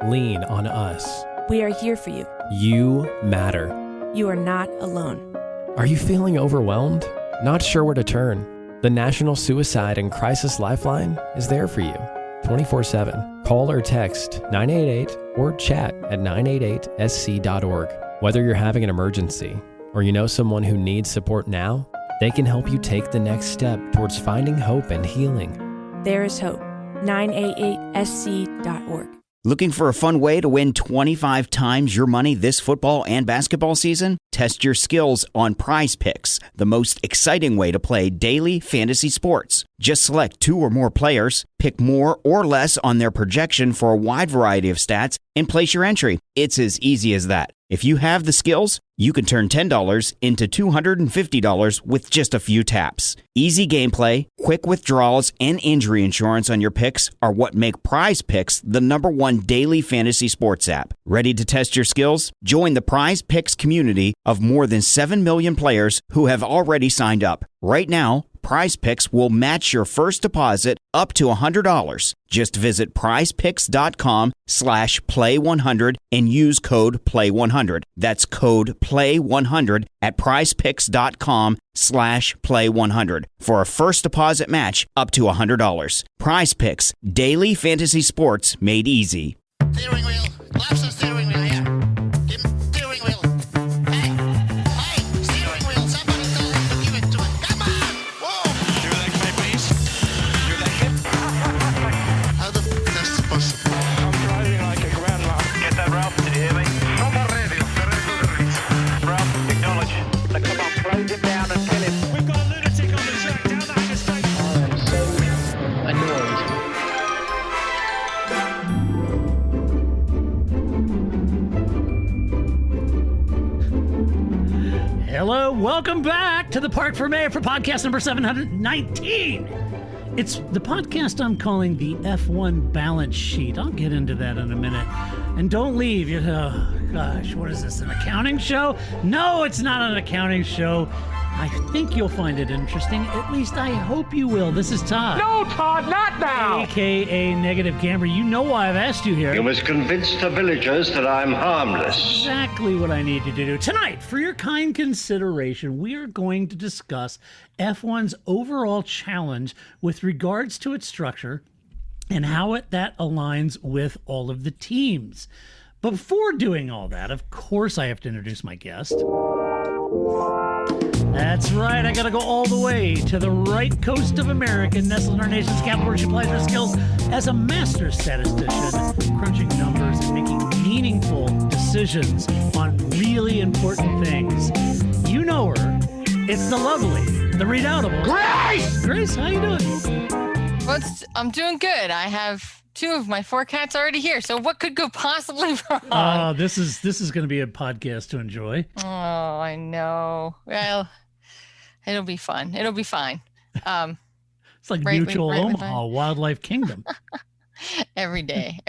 lean on us. We are here for you. You matter. You are not alone. Are you feeling overwhelmed? Not sure where to turn? The National Suicide and Crisis Lifeline is there for you 24/7. Call or text 988 or chat at 988sc.org. Whether you're having an emergency or you know someone who needs support now, they can help you take the next step towards finding hope and healing. There is hope. 988sc.org. Looking for a fun way to win 25 times your money this football and basketball season? Test your skills on Prize Picks, the most exciting way to play daily fantasy sports. Just select 2 or more players, pick more or less on their projection for a wide variety of stats, and place your entry. It's as easy as that. If you have the skills, you can turn $10 into $250 with just a few taps. Easy gameplay, quick withdrawals, and injury insurance on your picks are what make Prize Picks the #1 daily fantasy sports app. Ready to test your skills? Join the Prize Picks community of more than 7 million players who have already signed up. Right now, Prize Picks will match your first deposit up to $100. Just visit prizepicks.com/play100 and use code play100. That's code play100 at prizepicks.com/play100 for a first deposit match up to $100. Prize Picks, daily fantasy sports made easy. Steering wheel. Left the steering wheel here. Steering wheel. Hey, steering wheel. Somebody tell him to give it to it. Come on. Whoa. Your leg, my please. Your leg. How the f*** is this possible? I'm driving like a grandma. Get that, Ralph? Did you hear me? From the radio. Ralph, acknowledge. Now come on, close him down and kill him. We've got a lunatic on the track down that interstate. I am so annoyed. Hello, welcome back to the Parc Fermé for podcast number 719. It's the podcast I'm calling the F1 balance sheet. I'll get into that in a minute. And don't leave. Gosh, what is this, an accounting show? No, it's not an accounting show. I think you'll find it interesting. At least I hope you will. This is Todd. No, Todd, not now! AKA Negative Camber. You know why I've asked you here. You must convince the villagers that I'm harmless. Exactly what I need you to do. Tonight, for your kind consideration, we are going to discuss F1's overall challenge with regards to its structure and how that aligns with all of the teams. But before doing all that, of course, I have to introduce my guest. That's right, I gotta go all the way to the right coast of America, nestled in our nation's capital, where she applies her skills as a master statistician, crunching numbers and making meaningful decisions on really important things. You know her. It's the lovely, the redoubtable Grace! Grace, how you doing? I'm doing good. I have 2 of my 4 cats already here, so what could go possibly wrong? This is going to be a podcast to enjoy. Oh, I know. Well, it'll be fun. It'll be fine. It's like Mutual Omaha, Wildlife Kingdom. Every day.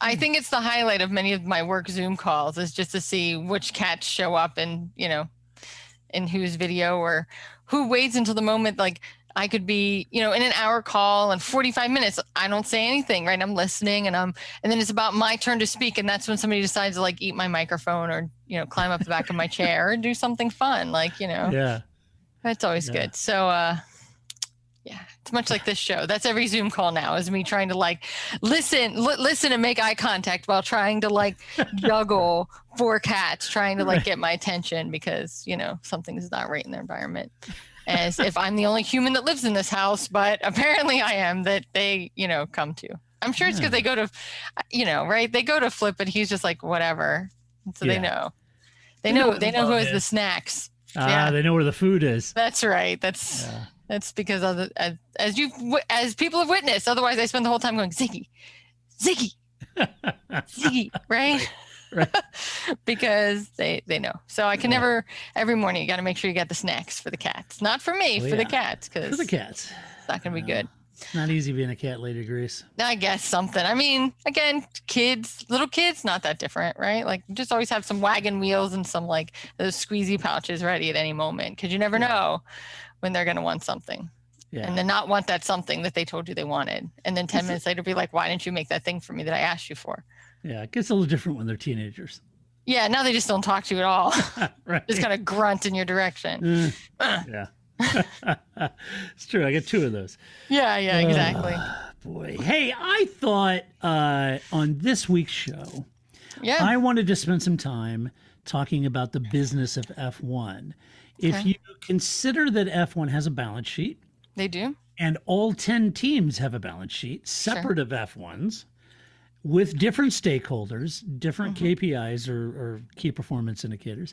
I think it's the highlight of many of my work Zoom calls is just to see which cats show up and, in whose video or who waits until the moment, like, I could be, in an hour call and 45 minutes, I don't say anything, right? I'm listening and then it's about my turn to speak. And that's when somebody decides to like eat my microphone or, climb up the back of my chair or do something fun. Like, Yeah. That's always good. So, it's much like this show. That's every Zoom call now is me trying to like listen and make eye contact while trying to like juggle 4 cats, trying to like get my attention because, something's not right in their environment. As if I'm the only human that lives in this house, but apparently I am, that they, come to. I'm sure it's because they go to, right? They go to Flip, but he's just like, whatever. So they know. They know who has the snacks. They know where the food is. That's right. That's because of as people have witnessed. Otherwise, I spend the whole time going, Ziggy, right? Right. Because they know. So I can never, every morning, you got to make sure you got the snacks for the cats. Not for me, for the cats. For the cats. It's not going to be good. It's not easy being a cat lady, Grace. I guess something. I mean, again, little kids, not that different, right? Like, just always have some wagon wheels and some, like, those squeezy pouches ready at any moment because you never know when they're going to want something. Yeah. And then not want that something that they told you they wanted. And then 10 minutes later be like, why didn't you make that thing for me that I asked you for? Yeah, it gets a little different when they're teenagers. Yeah, now they just don't talk to you at all. Right. Just kind of grunt in your direction. Yeah. It's true. I get 2 of those. Yeah, exactly. Boy. Hey, I thought on this week's show, Yeah. I wanted to spend some time talking about the business of F1. If Okay. you consider that F1 has a balance sheet, They do? and all 10 teams have a balance sheet separate of F1's with different stakeholders, different KPIs or key performance indicators,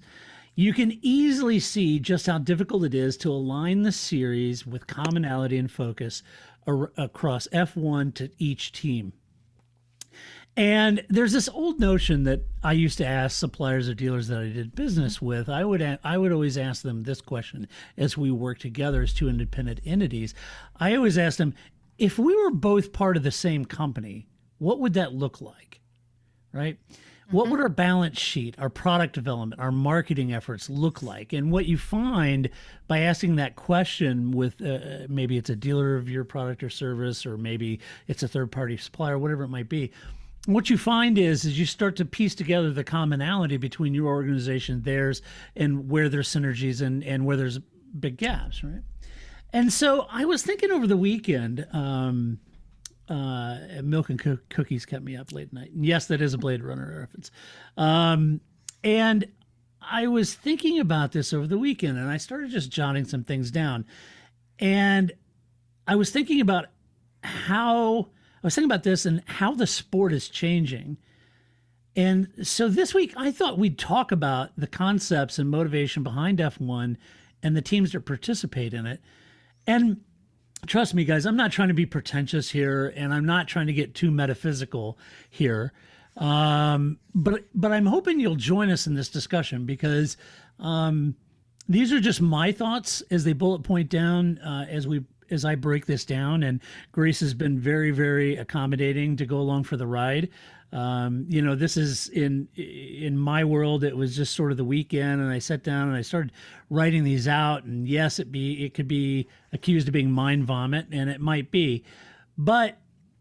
you can easily see just how difficult it is to align the series with commonality and focus across F1 to each team. And there's this old notion that I used to ask suppliers or dealers that I did business with. I would always ask them this question as we work together as 2 independent entities. I always asked them, if we were both part of the same company, what would that look like? Right? What would our balance sheet, our product development, our marketing efforts look like? And what you find by asking that question with maybe it's a dealer of your product or service, or maybe it's a third-party supplier, whatever it might be, what you find is you start to piece together the commonality between your organization, theirs, and where there's synergies and where there's big gaps, right? And so I was thinking over the weekend, milk and cookies kept me up late at night. And yes, that is a Blade Runner reference. And I was thinking about this over the weekend, and I started just jotting some things down. And I was thinking about this and how the sport is changing. And so this week, I thought we'd talk about the concepts and motivation behind F1 and the teams that participate in it. And trust me, guys, I'm not trying to be pretentious here, and I'm not trying to get too metaphysical here. But I'm hoping you'll join us in this discussion, because these are just my thoughts as they bullet point down as I break this down. And Grace has been very, very accommodating to go along for the ride. This is in my world, it was just sort of the weekend, and I sat down and I started writing these out. And yes, it could be accused of being mind vomit, and it might be, but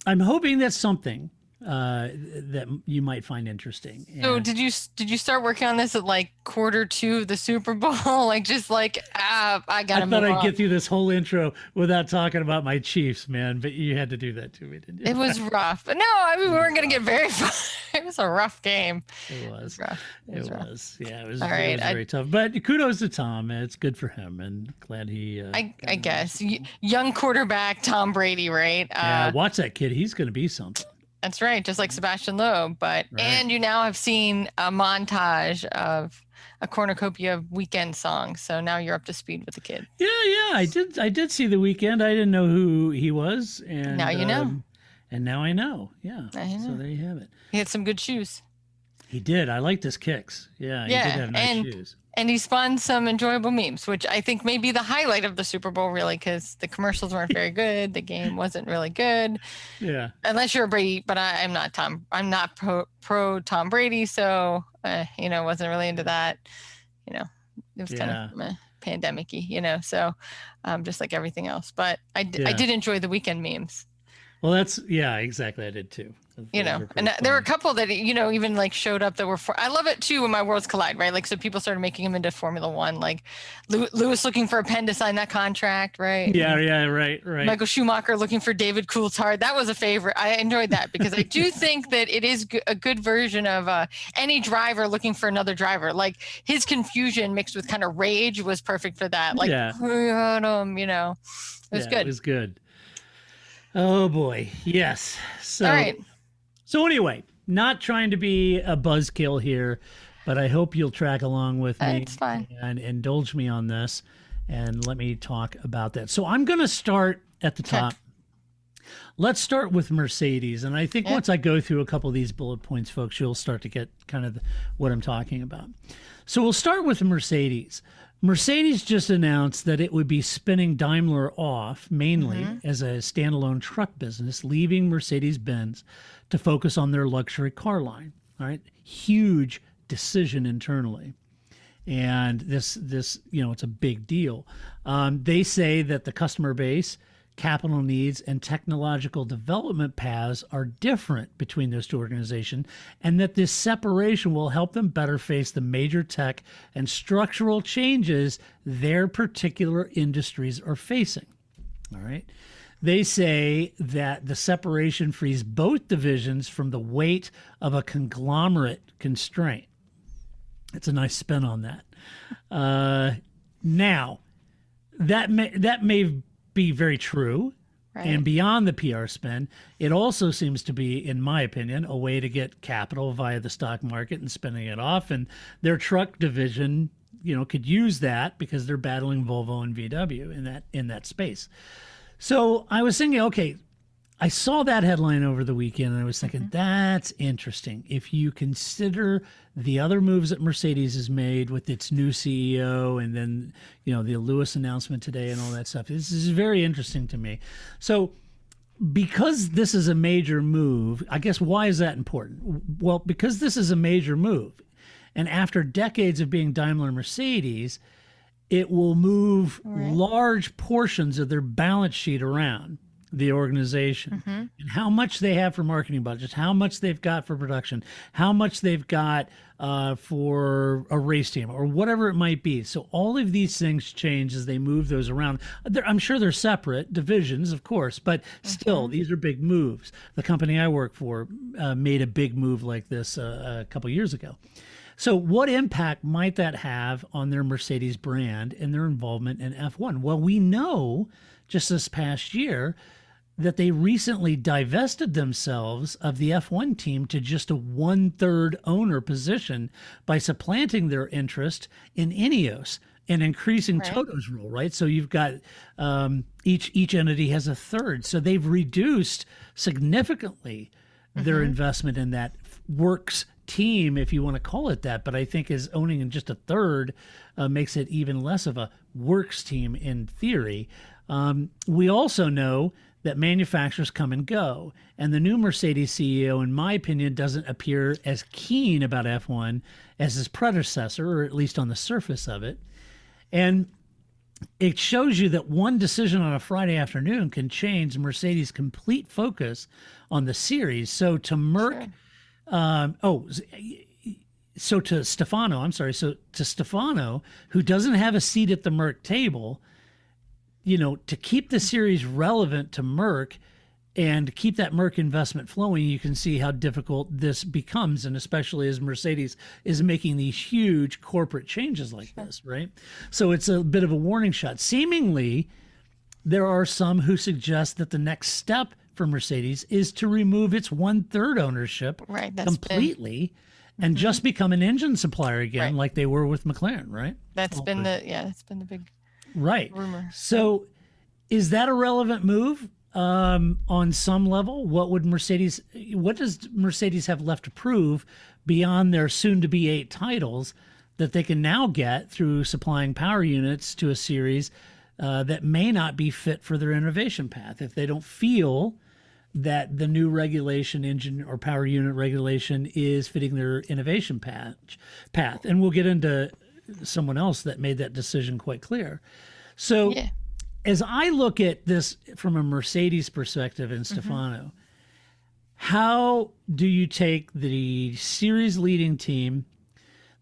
I'm hoping that's something that you might find interesting. So And- did you start working on this at like Q2 of the Super Bowl? I gotta I move thought I'd on. get through this whole intro without talking about my Chiefs, man, but you had to do that to me, didn't you? It was rough. But no, we weren't gonna get very far. It was a rough game. It was. Rough. It rough. was. Yeah, it was, All it right, was very tough. But kudos to Tom. It's good for him, and glad he. I guess young quarterback Tom Brady, right? Yeah, watch that kid. He's going to be something. That's right, just like Sebastian Loeb. But Right. and you now have seen a montage of a cornucopia of weekend songs. So now you're up to speed with the kid. Yeah, I did see the weekend. I didn't know who he was, and Now you know. And now I know. Yeah. Now you So know. there you have it. He had some good shoes. He did. I liked his kicks. Yeah, he Yeah, did have nice and- shoes. And he spun some enjoyable memes, which I think may be the highlight of the Super Bowl, really, because the commercials weren't very good. The game wasn't really good, Yeah. unless you're a Brady. But I'm not Tom. I'm not pro Tom Brady, so wasn't really into that. It was kind of pandemic-y, So just like everything else. But I did enjoy the weekend memes. Well, exactly. I did too. Those were pretty And there were a funny. couple that even like showed up that were I love it too when my worlds collide, right? Like, so people started making him into Formula One, like Lewis looking for a pen to sign that contract, right? Yeah, right. Michael Schumacher looking for David Coulthard. That was a favorite. I enjoyed that because I do think that it is a good version of any driver looking for another driver. Like, his confusion mixed with kind of rage was perfect for that. Like, Yeah. we had him, it was good. It was good. Oh boy, yes. So, All right. So anyway, not trying to be a buzzkill here, but I hope you'll track along with me It's fine. and indulge me on this, and let me talk about that. So I'm going to start at the top. Let's start with Mercedes, and I think once I go through a couple of these bullet points, folks, you'll start to get kind of what I'm talking about. So we'll start with Mercedes. Mercedes just announced that it would be spinning Daimler off mainly as a standalone truck business, leaving Mercedes-Benz to focus on their luxury car line. All right, huge decision internally, and this it's a big deal. They say that the customer base capital needs and technological development paths are different between those two organizations, and that this separation will help them better face the major tech and structural changes their particular industries are facing. All right. They say that the separation frees both divisions from the weight of a conglomerate constraint. It's a nice spin on that. Now, that may be very true. Right. And beyond the PR spin, it also seems to be, in my opinion, a way to get capital via the stock market and spinning it off. And their truck division, could use that because they're battling Volvo and VW in that space. So I was thinking, okay, I saw that headline over the weekend, and I was thinking, that's interesting. If you consider the other moves that Mercedes has made with its new CEO, and then, the Lewis announcement today and all that stuff, this is very interesting to me. So because this is a major move, I guess, why is that important? Well, because this is a major move. And after decades of being Daimler Mercedes, it will move large portions of their balance sheet around the organization, and how much they have for marketing budgets, how much they've got for production, how much they've got for a race team or whatever it might be. So all of these things change as they move those around. I'm sure they're separate divisions, of course, but still, these are big moves. The company I work for made a big move like this a couple years ago. So what impact might that have on their Mercedes brand and their involvement in F1? Well, we know just this past year that they recently divested themselves of the F1 team to just a 1/3 owner position by supplanting their interest in Ineos and increasing Toto's role, right? So you've got each entity has a third. So they've reduced significantly their investment in that works team, if you want to call it that, but I think as owning in just a third makes it even less of a works team in theory. We also know that manufacturers come and go, and the new Mercedes CEO, in my opinion, doesn't appear as keen about F1 as his predecessor, or at least on the surface of it. And it shows you that one decision on a Friday afternoon can change Mercedes' complete focus on the series. So to Merck, to Stefano, who doesn't have a seat at the Merck table, to keep the series relevant to Merck and keep that Merck investment flowing, you can see how difficult this becomes, and especially as Mercedes is making these huge corporate changes like this, right? So it's a bit of a warning shot. Seemingly, there are some who suggest that the next step for Mercedes is to remove its 1/3 ownership completely and just become an engine supplier again, like they were with McLaren, right? That's been the big rumor. So is that a relevant move on some level? What does Mercedes have left to prove beyond their soon-to-be 8 titles that they can now get through supplying power units to a series that may not be fit for their innovation path if they don't feel that the new regulation, engine or power unit regulation, is fitting their innovation path? And we'll get into someone else that made that decision quite clear. So as I look at this from a Mercedes perspective in Stefano, how do you take the series leading team,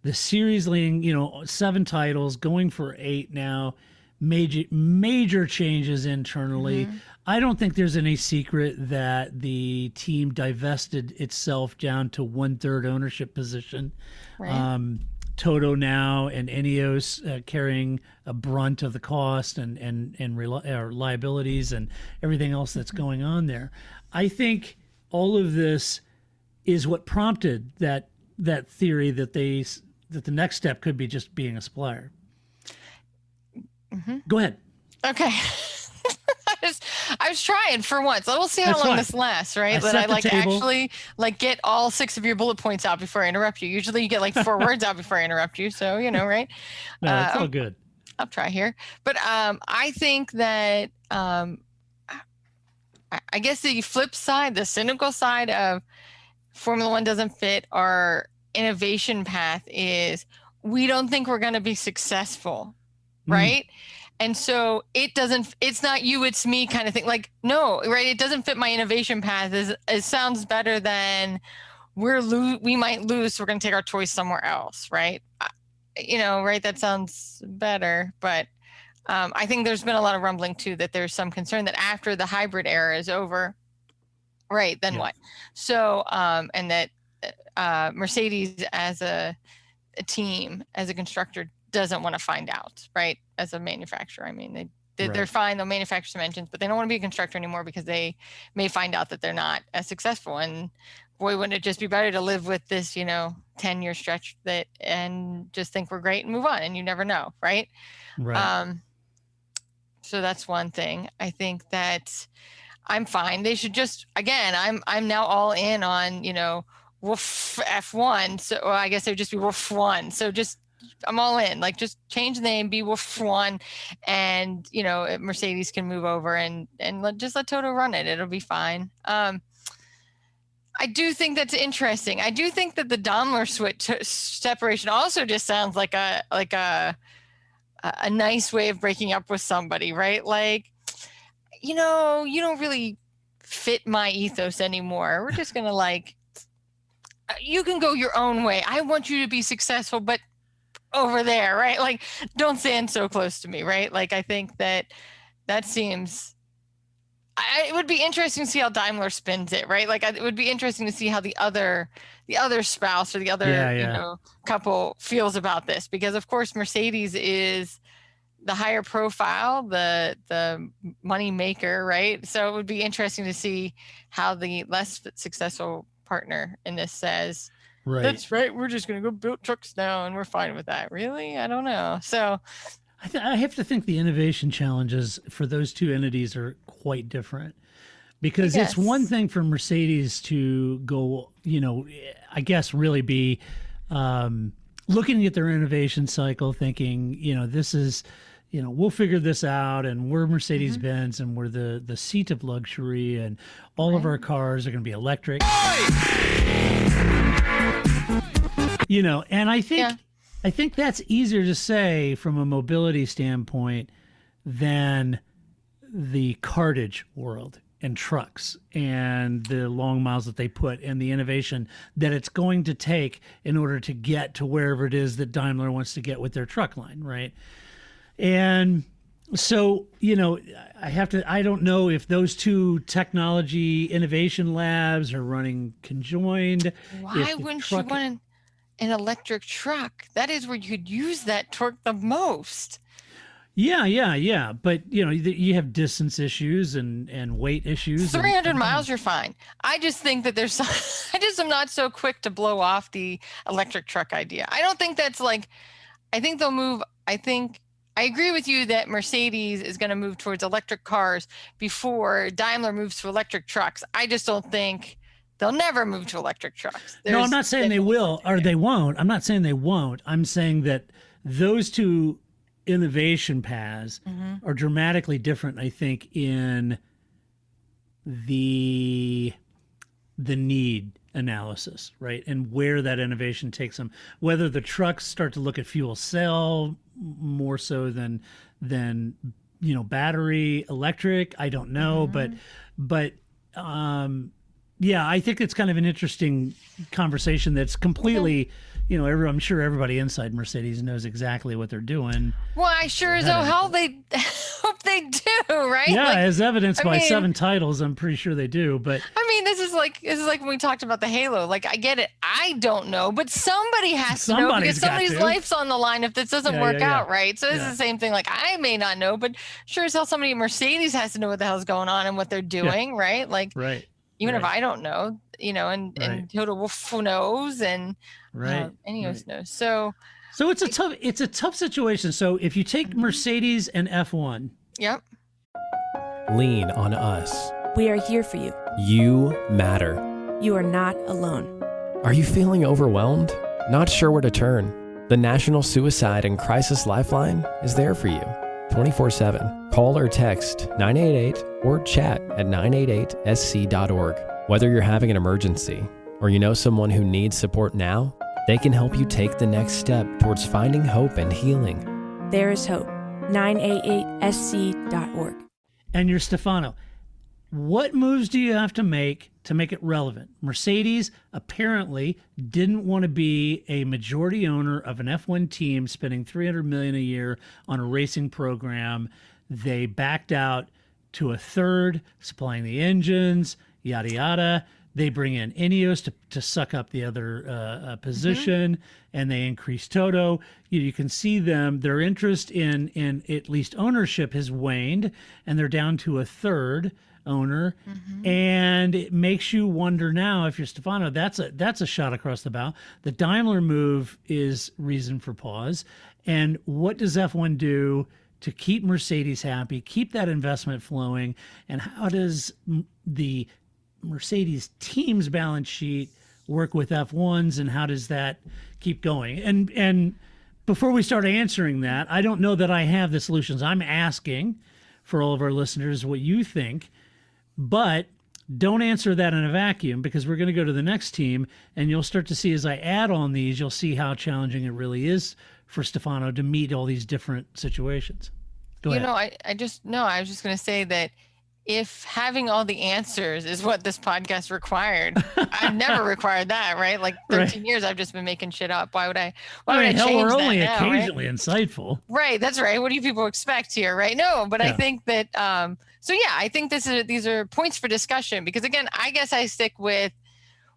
the series leading, 7 titles, going for 8 now, major changes internally? I don't think there's any secret that the team divested itself down to 1/3 ownership position. Toto now and Ineos carrying a brunt of the cost and liabilities and everything else that's going on there. I think all of this is what prompted that theory that the next step could be just being a supplier. Go ahead. Okay. I was trying for once. We'll see how long this lasts, right? But I actually get all 6 of your bullet points out before I interrupt you. Usually you get 4 words out before I interrupt you. So, right? No, it's all good. I'll try here. But I think that I guess the flip side, the cynical side of Formula One doesn't fit our innovation path is we don't think we're going to be successful, right? And so it's not you, it's me kind of thing. Like, no, right. It doesn't fit my innovation path. It sounds better than we might lose. So we're going to take our choice somewhere else. Right. Right. That sounds better. But I think there's been a lot of rumbling too, that there's some concern that after the hybrid era is over, right, then what? So, and that Mercedes as a team, as a constructor, doesn't want to find out, right? As a manufacturer, I mean, they're fine. They'll manufacture some engines, but they don't want to be a constructor anymore because they may find out that they're not as successful. And boy, wouldn't it just be better to live with this, 10-year stretch and just think we're great and move on, and you never know, right? Right. So that's one thing. I think that I'm fine. They should just, again, I'm now all in on, Wolf F1. So I guess it would just be Wolf 1. So I'm all in, like, just change the name, be Wolf 1, and Mercedes can move over and let Toto run it. It'll be fine. I do think that's interesting. I do think that the Daimler switch separation also just sounds like a nice way of breaking up with somebody, right? Like, you don't really fit my ethos anymore. We're just gonna you can go your own way. I want you to be successful, but over there, right? Like, don't stand so close to me, right? Like, I think that seems, it would be interesting to see how Daimler spins it, right? Like, it would be interesting to see how the other spouse or the other, couple feels about this, because of course Mercedes is the higher profile, the money maker, right? So it would be interesting to see how the less successful partner in this says, right, that's right, we're just going to go build trucks now and we're fine with that. Really? I don't know. So I have to think the innovation challenges for those two entities are quite different, because it's one thing for Mercedes to go, I guess really be looking at their innovation cycle, thinking, this is, we'll figure this out, and we're Mercedes-Benz, and we're the seat of luxury, and all of our cars are going to be electric. And I think that's easier to say from a mobility standpoint than the cartage world and trucks and the long miles that they put and the innovation that it's going to take in order to get to wherever it is that Daimler wants to get with their truck line, right? And so, I don't know if those two technology innovation labs are running conjoined. Why wouldn't you want an electric truck? That is where you could use that torque the most. Yeah. But, you have distance issues and weight issues. 300 miles, you're fine. I just think that I just am not so quick to blow off the electric truck idea. I don't think that's I think they'll move. I agree with you that Mercedes is going to move towards electric cars before Daimler moves to electric trucks. I just don't think they'll never move to electric trucks. No, I'm not saying they will or they won't. I'm not saying they won't. I'm saying that those two innovation paths are dramatically different, I think, in the need analysis, right? And where that innovation takes them. Whether the trucks start to look at fuel cell more so than battery electric, I don't know, but I think it's kind of an interesting conversation that's completely, I'm sure everybody inside Mercedes knows exactly what they're doing. Well, I sure as hell they hope they do, right? Yeah, as evidenced by 7 titles, I'm pretty sure they do. But this is like when we talked about the Halo. Like, I get it, I don't know, but somebody has to know, because somebody's life's on the line if this doesn't work out, right? So this is the same thing. Like, I may not know, but sure as hell somebody at Mercedes has to know what the hell's going on and what they're doing, right? Like, right. Even if I don't know, and Toto Wolff knows, and Ineos knows. So it's a tough situation. So if you take Mercedes and F1, yep, lean on us. We are here for you. You matter. You are not alone. Are you feeling overwhelmed? Not sure where to turn? The National Suicide and Crisis Lifeline is there for you 24/7. Call or text 988 or chat at 988sc.org. Whether you're having an emergency or you know someone who needs support now, they can help you take the next step towards finding hope and healing. There is hope. 988sc.org. And you're Stefano. What moves do you have to make it relevant? Mercedes apparently didn't want to be a majority owner of an F1 team spending $300 million a year on a racing program. They backed out to a third, supplying the engines, yada yada. They bring in Ineos to suck up the other position, and they increase Toto. You can see their interest in at least ownership has waned, and they're down to a third owner. And it makes you wonder now, if you're Stefano, that's a shot across the bow. The Daimler move is reason for pause. And what does F1 do to keep Mercedes happy, keep that investment flowing? And how does the Mercedes team's balance sheet work with F1's, and how does that keep going? And before we start answering that, I don't know that I have the solutions. I'm asking for all of our listeners what you think, but don't answer that in a vacuum, because we're going to go to the next team, and you'll start to see, as I add on these, you'll see how challenging it really is for Stefano to meet all these different situations. Go ahead. I was just going to say that if having all the answers is what this podcast required, I've never required that, right? Like 13 years, I've just been making shit up. Why would I change we're that only now, occasionally right? insightful. Right. That's right. What do you people expect here? Right. No, but I think that, I think these are points for discussion, because again, I guess I stick with,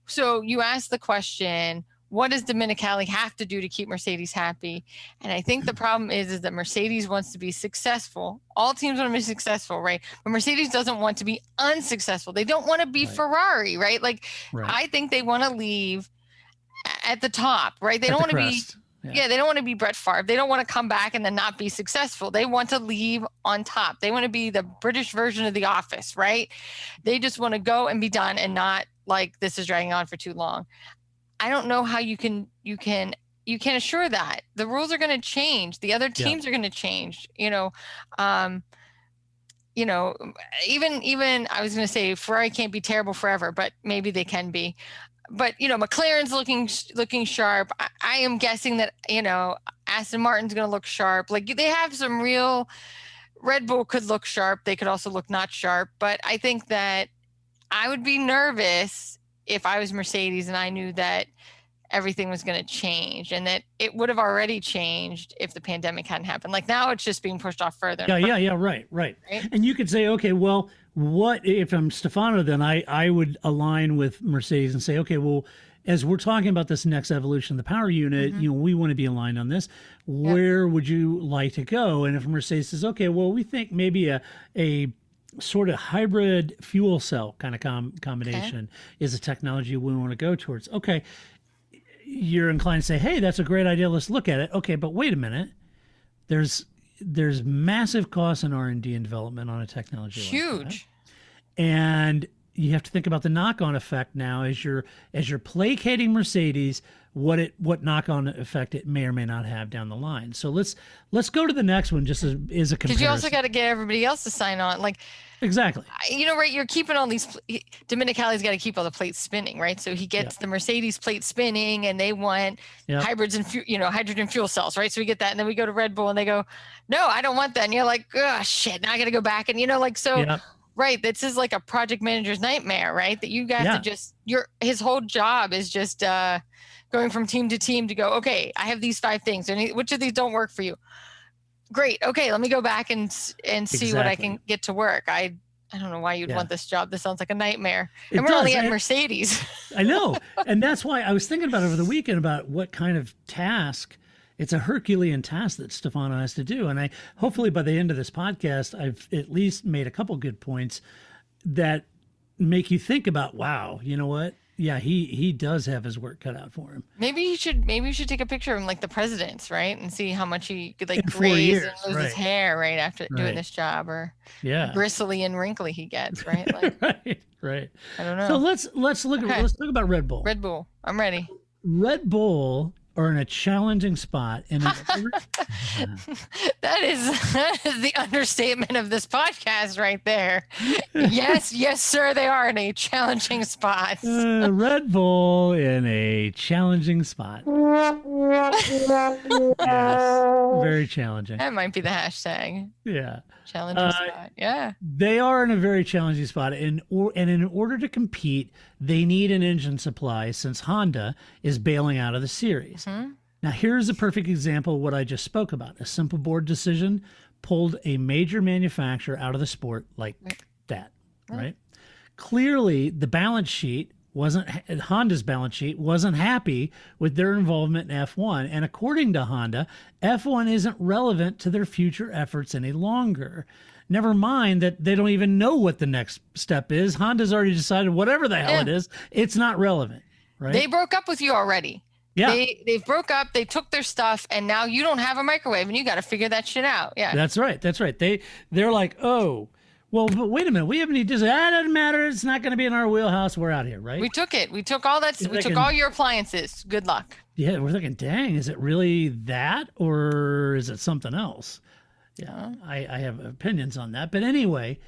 so you asked the question, what does Domenicali have to do to keep Mercedes happy? And I think the problem is that Mercedes wants to be successful. All teams want to be successful, right? But Mercedes doesn't want to be unsuccessful. They don't want to be Ferrari, right? I think they want to leave at the top, right? They don't want to be, they don't want to be Brett Favre. They don't want to come back and then not be successful. They want to leave on top. They want to be the British version of The Office, right? They just want to go and be done, and not like this is dragging on for too long. I don't know how you can assure that. The rules are going to change. The other teams are going to change. Even I was going to say Ferrari can't be terrible forever, but maybe they can be. But McLaren's looking sharp. I am guessing that Aston Martin's going to look sharp. Like, they have some real. Red Bull could look sharp. They could also look not sharp. But I think that I would be nervous if I was Mercedes and I knew that everything was going to change, and that it would have already changed if the pandemic hadn't happened. Like, now it's just being pushed off further. Right. And you could say, okay, well, what if I'm Stefano? Then I would align with Mercedes and say, okay, well, as we're talking about this next evolution, the power unit, we want to be aligned on this. Where would you like to go? And if Mercedes says, okay, well, we think maybe a sort of hybrid fuel cell kind of combination is a technology we want to go towards. Okay, you're inclined to say, hey, that's a great idea. Let's look at it. Okay, but wait a minute. There's massive costs in R&D and development on a technology huge. Like that. And you have to think about the knock-on effect now as you're placating Mercedes, what knock-on effect it may or may not have down the line. So let's go to the next one, just as a comparison. Because you also got to get everybody else to sign on. Like, exactly. Right? You're keeping all these. Domenicali's got to keep all the plates spinning, right? So he gets the Mercedes plate spinning, and they want hybrids and hydrogen fuel cells, right? So we get that, and then we go to Red Bull, and they go, no, I don't want that, and you're like, oh shit, now I got to go back, and right. This is like a project manager's nightmare, right? That you guys to just his whole job is just going from team to team to go, okay, I have these 5 things, and which of these don't work for you? Great. Okay, let me go back and see what I can get to work. I don't know why you'd want this job. This sounds like a nightmare. And we're only at Mercedes. I know. And that's why I was thinking about over the weekend about what kind of task. It's a Herculean task that Stefano has to do. And hopefully by the end of this podcast, I've at least made a couple good points that make you think about, wow, you know what? Yeah, he does have his work cut out for him. Maybe you should take a picture of him like the presidents, right? And see how much he could in graze and lose his hair right after doing this job, or bristly and wrinkly he gets, right? Like, right. I don't know. So let's talk about Red Bull. Red Bull. I'm ready. Red Bull are in a challenging spot. And that is the understatement of this podcast right there. Yes, sir, they are in a challenging spot. Red Bull in a challenging spot. Yes, very challenging. That might be the hashtag. Yeah. Challenging spot. Yeah. They are in a very challenging spot. And in order to compete, they need an engine supply since Honda is bailing out of the series. Mm-hmm. Now, here's a perfect example of what I just spoke about. A simple board decision pulled a major manufacturer out of the sport like that, right? Clearly, the balance sheet Honda's balance sheet wasn't happy with their involvement in F1. And according to Honda, F1 isn't relevant to their future efforts any longer. Never mind that they don't even know what the next step is. Honda's already decided whatever the hell it is, it's not relevant, right? They broke up with you already. Yeah. They broke up, they took their stuff, and now you don't have a microwave and you got to figure that shit out. Yeah. That's right. They're like, oh, well, but wait a minute. We haven't just, that doesn't matter. It's not going to be in our wheelhouse. We're out here, right? We took it. We took all that. We took all your appliances. Good luck. Yeah. We're thinking, dang, is it really that or is it something else? Yeah. I have opinions on that. But anyway,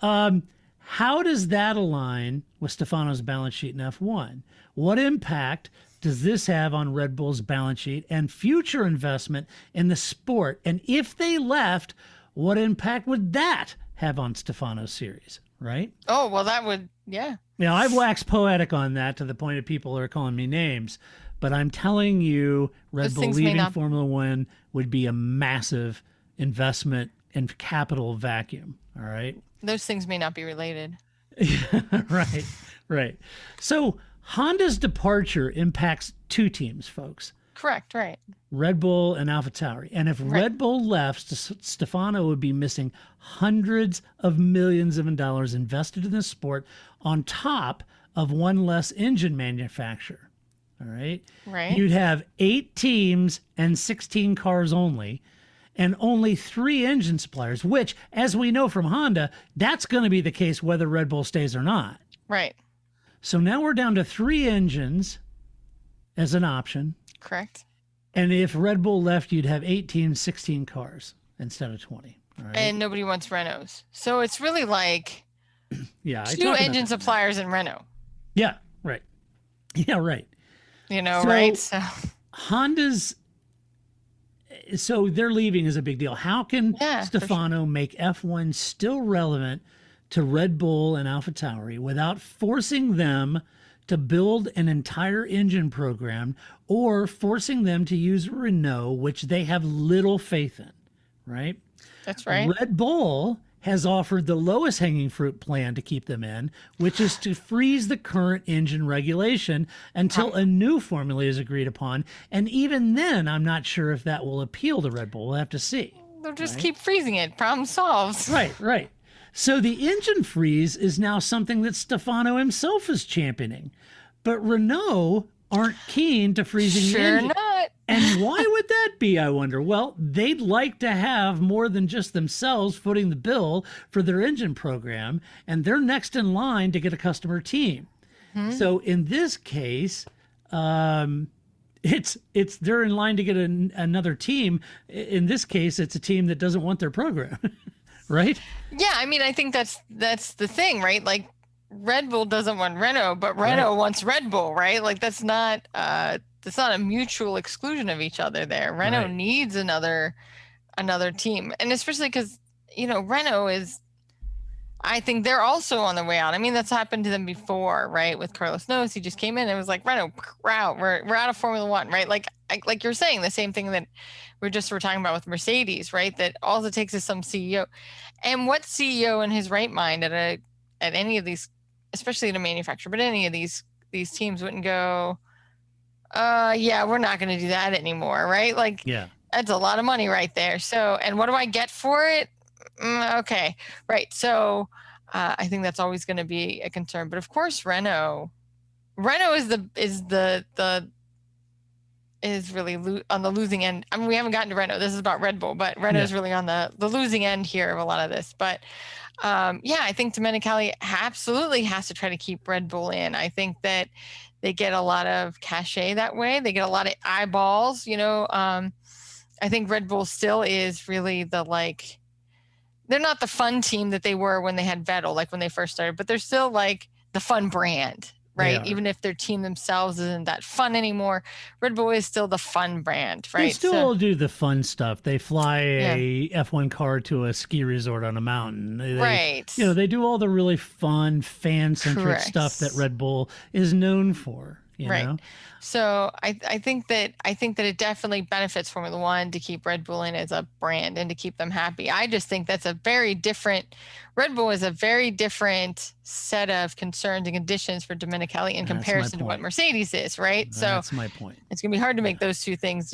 how does that align with Stefano's balance sheet in F1? What impact does this have on Red Bull's balance sheet and future investment in the sport? And if they left, what impact would that have on Stefano's series, right? Oh, well, that would, yeah. Now, I've waxed poetic on that to the point of people are calling me names, but I'm telling you, Red Bull leaving Formula One would be a massive investment and capital vacuum, all right? Those things may not be related. Right. So Honda's departure impacts two teams, folks. Correct, right. Red Bull and AlphaTauri. And if Red Bull left, Stefano would be missing hundreds of millions of dollars invested in the sport on top of one less engine manufacturer. All right? Right. You'd have 8 teams and 16 cars only, and only 3 engine suppliers, which, as we know from Honda, that's going to be the case whether Red Bull stays or not. Right. So now we're down to 3 engines as an option. Correct. And if Red Bull left, you'd have 18, 16 cars instead of 20. All right? And nobody wants Renaults. So it's really like 2 engine suppliers in Renault. Yeah, right. Yeah, right. Right? So Honda's, so their leaving is a big deal. How can Stefano make F1 still relevant to Red Bull and AlphaTauri without forcing them to build an entire engine program or forcing them to use Renault, which they have little faith in, right? That's right. Red Bull has offered the lowest hanging fruit plan to keep them in, which is to freeze the current engine regulation until a new formula is agreed upon. And even then, I'm not sure if that will appeal to Red Bull. We'll have to see. They'll just keep freezing it. Problem solved. Right. So the engine freeze is now something that Stefano himself is championing. But Renault aren't keen to freezing the engine. Sure not. And why would that be, I wonder? Well, they'd like to have more than just themselves footing the bill for their engine program, and they're next in line to get a customer team. So in this case, it's they're in line to get another team. In this case, it's a team that doesn't want their program. Right? Yeah, I mean, I think that's the thing, right? Like Red Bull doesn't want Renault, but Renault wants Red Bull, right? Like that's not a mutual exclusion of each other there. Renault needs another team, and especially because Renault is, I think they're also on their way out. I mean, that's happened to them before, right? With Carlos Noes, he just came in and was like, Renault, we're out. We're out of Formula One, right? Like you're saying, the same thing that we're talking about with Mercedes, right? That all it takes is some CEO. And what CEO in his right mind at any of these, especially at a manufacturer, but any of these teams wouldn't go, we're not going to do that anymore, right? Like, that's a lot of money right there. So, and what do I get for it? Okay, right. So I think that's always going to be a concern. But of course, Renault is really on the losing end. I mean, we haven't gotten to Renault. This is about Red Bull, but Renault is really on the losing end here of a lot of this. But I think Domenicali absolutely has to try to keep Red Bull in. I think that they get a lot of cachet that way. They get a lot of eyeballs. I think Red Bull still is really they're not the fun team that they were when they had Vettel, like when they first started, but they're still like the fun brand. right? are. Even if their team themselves isn't that fun anymore, Red Bull is still the fun brand, right? They still do the fun stuff. They fly a F1 car to a ski resort on a mountain. Right. They do all the really fun, fan-centric Correct. stuff that Red Bull is known for. You know? So I think that it definitely benefits Formula One to keep Red Bull in as a brand and to keep them happy. I just think that's a very different. Red Bull is a very different set of concerns and conditions for Domenicali in comparison to what Mercedes is, right? That's my point. It's gonna be hard to make those two things,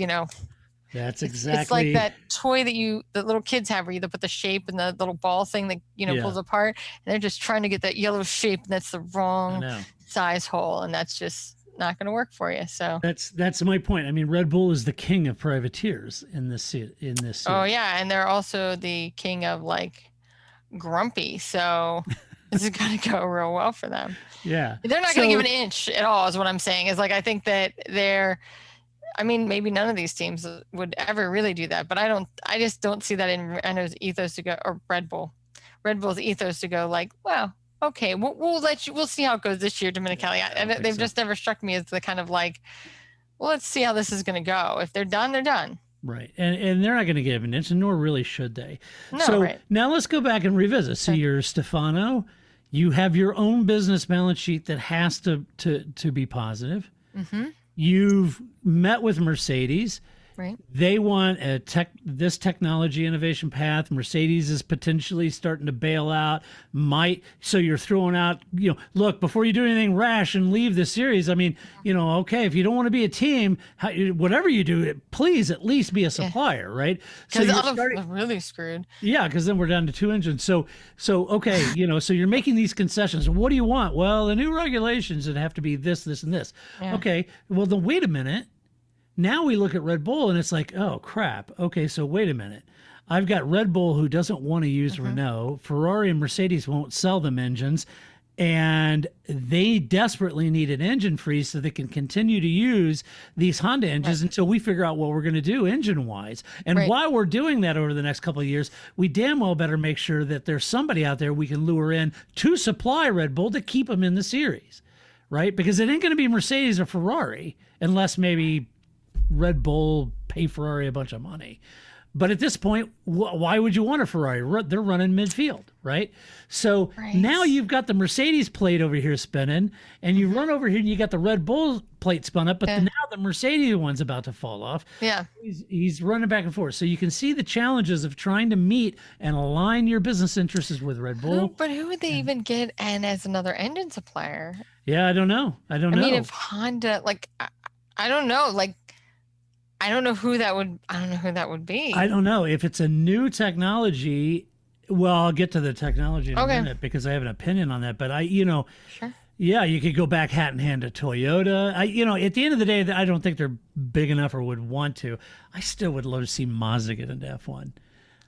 That's exactly. It's like that toy that little kids have where you put the shape and the little ball thing that pulls apart, and they're just trying to get that yellow shape, and that's the wrong size hole, and that's just not going to work for you. So that's my point. I mean, Red Bull is the king of privateers in this series. Oh yeah, and they're also the king of like grumpy. So this is going to go real well for them. Yeah, they're not going to give an inch at all. Is what I'm saying. Is like I think that maybe none of these teams would ever really do that, but I just don't see that in Renault's ethos to go, or Red Bull's ethos to go like, wow. Okay, we'll let you. We'll see how it goes this year, Domenicali. And they've just never struck me as the kind of like, well, let's see how this is going to go. If they're done, they're done. Right, and they're not going to give an inch, and nor really should they. No, so now let's go back and revisit. So you're Stefano. You have your own business balance sheet that has to be positive. Mm-hmm. You've met with Mercedes. Right. They want this technology innovation path. Mercedes is potentially starting to bail out. So you're throwing out, look, before you do anything rash and leave the series, I mean, okay, if you don't want to be a team, whatever you do, please at least be a supplier, right? So you're really screwed. Yeah, because then we're down to 2 engines. So okay, so you're making these concessions. What do you want? Well, the new regulations would have to be this, this, and this. Yeah. Okay, well then wait a minute. Now we look at Red Bull and it's like, oh, crap. Okay, so wait a minute. I've got Red Bull who doesn't want to use Renault. Ferrari and Mercedes won't sell them engines. And they desperately need an engine freeze so they can continue to use these Honda engines until we figure out what we're going to do engine-wise. And while we're doing that over the next couple of years, we damn well better make sure that there's somebody out there we can lure in to supply Red Bull to keep them in the series, right? Because it ain't going to be Mercedes or Ferrari unless maybe Red Bull pay Ferrari a bunch of money. But at this point, why would you want a Ferrari? They're running midfield, right? So now you've got the Mercedes plate over here spinning, and you run over here and you got the Red Bull plate spun up, but now the Mercedes one's about to fall off. Yeah. He's running back and forth. So you can see the challenges of trying to meet and align your business interests with Red Bull. But who would they even get as another engine supplier? Yeah, I don't know. I mean, if Honda, I don't know, I don't know who that would be. I don't know if it's a new technology. Well, I'll get to the technology in a minute because I have an opinion on that. But Sure. Yeah, you could go back hat in hand to Toyota. At the end of the day, I don't think they're big enough or would want to. I still would love to see Mazda get into F1.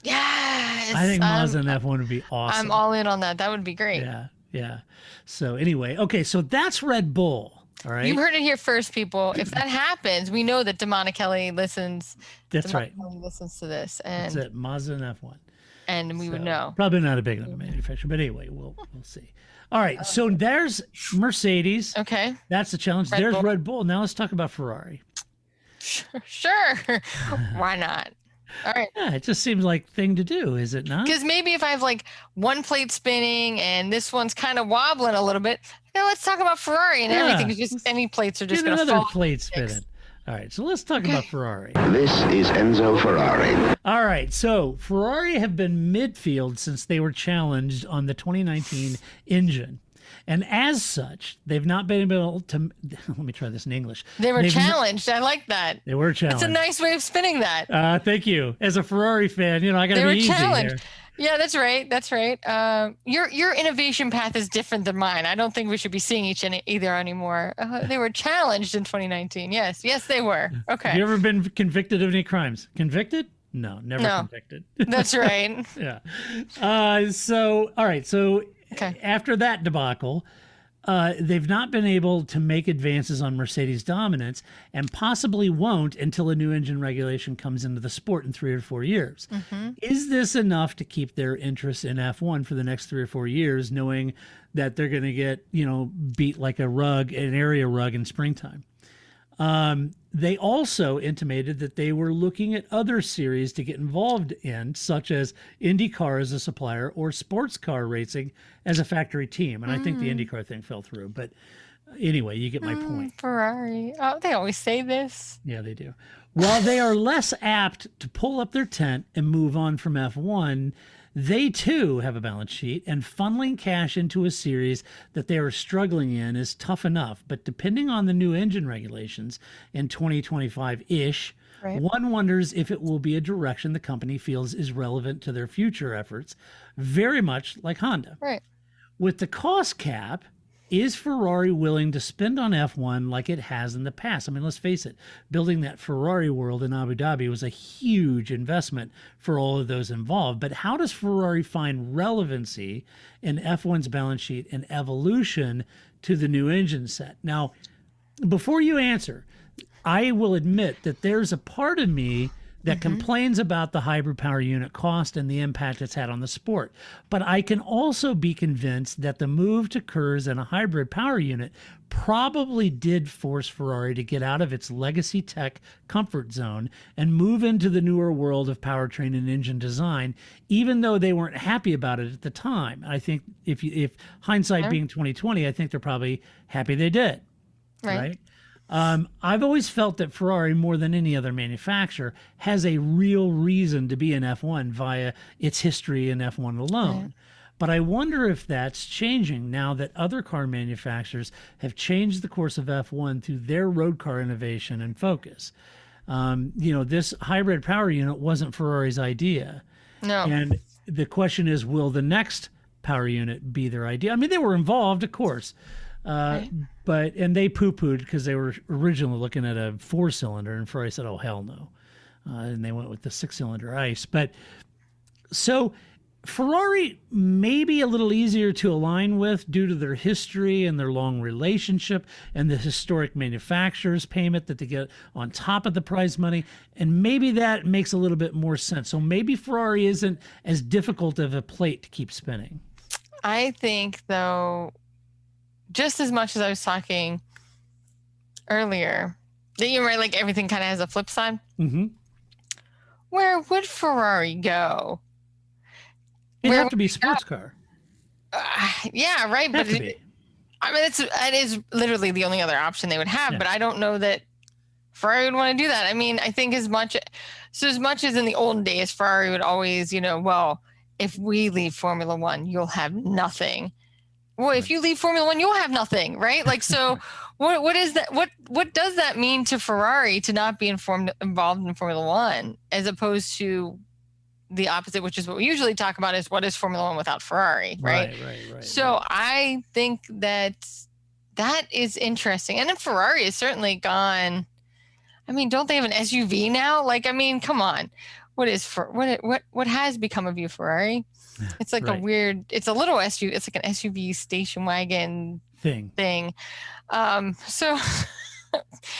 Yes. I think Mazda in F1 would be awesome. I'm all in on that. That would be great. Yeah. So anyway, okay, so that's Red Bull. All right. You've heard it here first, people. If that happens, we know that Domenicali listens. That's right. Listens to this, and that's it. Mazda and F1, and we would know. Probably not a big enough manufacturer, but anyway, we'll see. All right. So there's Mercedes. Okay. That's the challenge. There's Red Bull. Now let's talk about Ferrari. Sure. Why not? All right. Yeah, it just seems like thing to do, is it not? Because maybe if I have one plate spinning and this one's kind of wobbling a little bit, let's talk about Ferrari and everything. Just any plates are just going to fall. Another plate spinning. All right, so let's talk about Ferrari. This is Enzo Ferrari. All right, so Ferrari have been midfield since they were challenged on the 2019 engine. And as such, they've not been able to. Let me try this in English. They were challenged. I like that. They were challenged. It's a nice way of spinning that. Thank you. As a Ferrari fan, I got to be easy challenged. here. Yeah, that's right. Your innovation path is different than mine. I don't think we should be seeing either anymore. They were challenged in 2019. Yes, they were. Okay. Have you ever been convicted of any crimes? Convicted? No, never convicted. That's right. Yeah. So, all right. So. Okay. After that debacle, they've not been able to make advances on Mercedes dominance, and possibly won't until a new engine regulation comes into the sport in 3 or 4 years. Is this enough to keep their interest in F1 for the next 3 or 4 years, knowing that they're going to get, beat like an area rug in springtime? They also intimated that they were looking at other series to get involved in, such as IndyCar as a supplier or sports car racing as a factory team. And I think the IndyCar thing fell through. But anyway, you get my point. Ferrari. Oh, they always say this. Yeah, they do. While they are less apt to pull up their tent and move on from F1, they too have a balance sheet, and funneling cash into a series that they are struggling in is tough enough. But depending on the new engine regulations in 2025-ish, one wonders if it will be a direction the company feels is relevant to their future efforts, very much like Honda. Right. With the cost cap, is Ferrari willing to spend on F1 like it has in the past? I mean, let's face it, building that Ferrari world in Abu Dhabi was a huge investment for all of those involved. But how does Ferrari find relevancy in F1's balance sheet and evolution to the new engine set? Now, before you answer, I will admit that there's a part of me that complains about the hybrid power unit cost and the impact it's had on the sport. But I can also be convinced that the move to KERS and a hybrid power unit probably did force Ferrari to get out of its legacy tech comfort zone and move into the newer world of powertrain and engine design, even though they weren't happy about it at the time. I think if hindsight being 2020, I think they're probably happy they did. Right? I've always felt that Ferrari, more than any other manufacturer, has a real reason to be in F1 via its history in F1 alone. But I wonder if that's changing now that other car manufacturers have changed the course of F1 through their road car innovation and focus. This hybrid power unit wasn't Ferrari's idea. No. And the question is, will the next power unit be their idea? I mean, they were involved, of course. But they poo-pooed because they were originally looking at a 4-cylinder, and Ferrari said, "Oh, hell no," and they went with the 6-cylinder ICE. But so Ferrari may be a little easier to align with due to their history and their long relationship and the historic manufacturer's payment that they get on top of the prize money, and maybe that makes a little bit more sense. So maybe Ferrari isn't as difficult of a plate to keep spinning. I think, though, just as much as I was talking earlier, that you're right, like everything kind of has a flip side. Where would Ferrari go? It'd have to be sports car. Yeah, right. But it is literally the only other option they would have. Yeah. But I don't know that Ferrari would want to do that. I mean, I think as much as in the olden days, Ferrari would always, well, if we leave Formula One, you'll have nothing. Well, if you leave Formula One, you'll have nothing, right? Like, so what is that? What does that mean to Ferrari to not be involved in Formula One, as opposed to the opposite, which is what we usually talk about, is what is Formula One without Ferrari, right? Right. So I think that is interesting. And then Ferrari has certainly gone, I mean, don't they have an SUV now? Like, I mean, come on. What has become of you, Ferrari? It's like it's a little SUV. It's like an SUV station wagon thing. So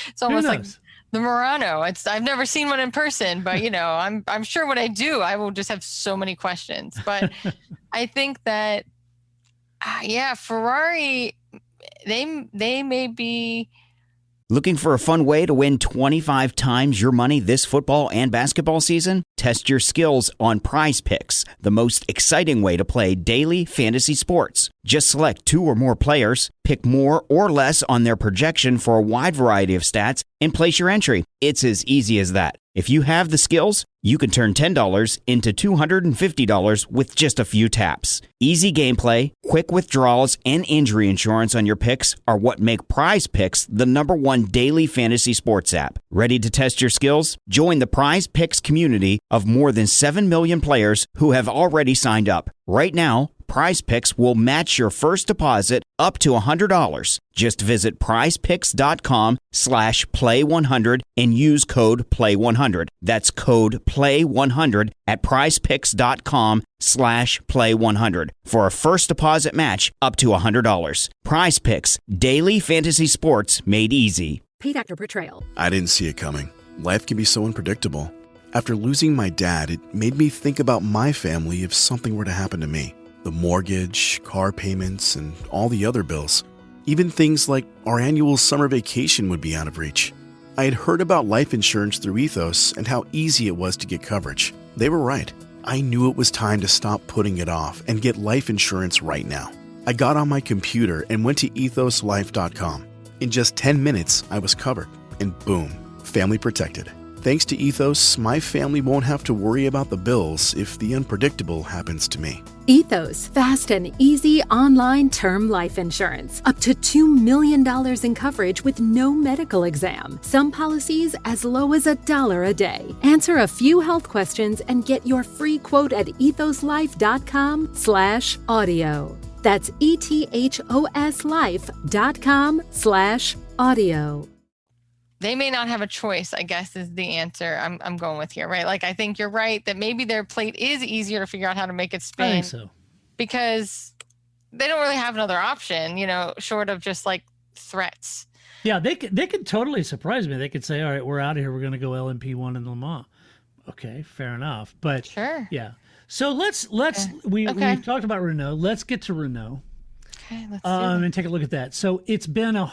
it's almost like the Murano. I've never seen one in person, but I'm sure when I do, I will just have so many questions. But I think that, Ferrari, they may be. Looking for a fun way to win 25 times your money this football and basketball season? Test your skills on Prize Picks, the most exciting way to play daily fantasy sports. Just select 2 or more players, pick more or less on their projection for a wide variety of stats, and place your entry. It's as easy as that. If you have the skills, you can turn $10 into $250 with just a few taps. Easy gameplay, quick withdrawals, and injury insurance on your picks are what make Prize Picks the #1 daily fantasy sports app. Ready to test your skills? Join the Prize Picks community of more than 7 million players who have already signed up. Right now, Prize Picks will match your first deposit up to $100. Just visit prizepicks.com/play100 and use code PLAY100. That's code PLAY100 at prizepicks.com/play100 for a first deposit match up to $100. Prize Picks, daily fantasy sports made easy. Paid actor portrayal. I didn't see it coming. Life can be so unpredictable. After losing my dad, it made me think about my family if something were to happen to me. The mortgage, car payments, and all the other bills. Even things like our annual summer vacation would be out of reach. I had heard about life insurance through Ethos and how easy it was to get coverage. They were right. I knew it was time to stop putting it off and get life insurance right now. I got on my computer and went to ethoslife.com. In just 10 minutes, I was covered. And boom, family protected. Thanks to Ethos, my family won't have to worry about the bills if the unpredictable happens to me. Ethos, fast and easy online term life insurance. Up to $2 million in coverage with no medical exam. Some policies as low as $1 a day. Answer a few health questions and get your free quote at ethoslife.com/audio. That's ethoslife.com/audio. They may not have a choice, I guess, is the answer I'm going with here, right? Like, I think you're right that maybe their plate is easier to figure out how to make it spin. I think so. Because they don't really have another option, short of just like threats. Yeah, they could totally surprise me. They could say, all right, we're out of here. We're going to go LMP1 in Le Mans. Okay, fair enough. But sure. Yeah. So we've talked about Renault. Let's get to Renault. Okay, let's do that. And take a look at that. So it's been a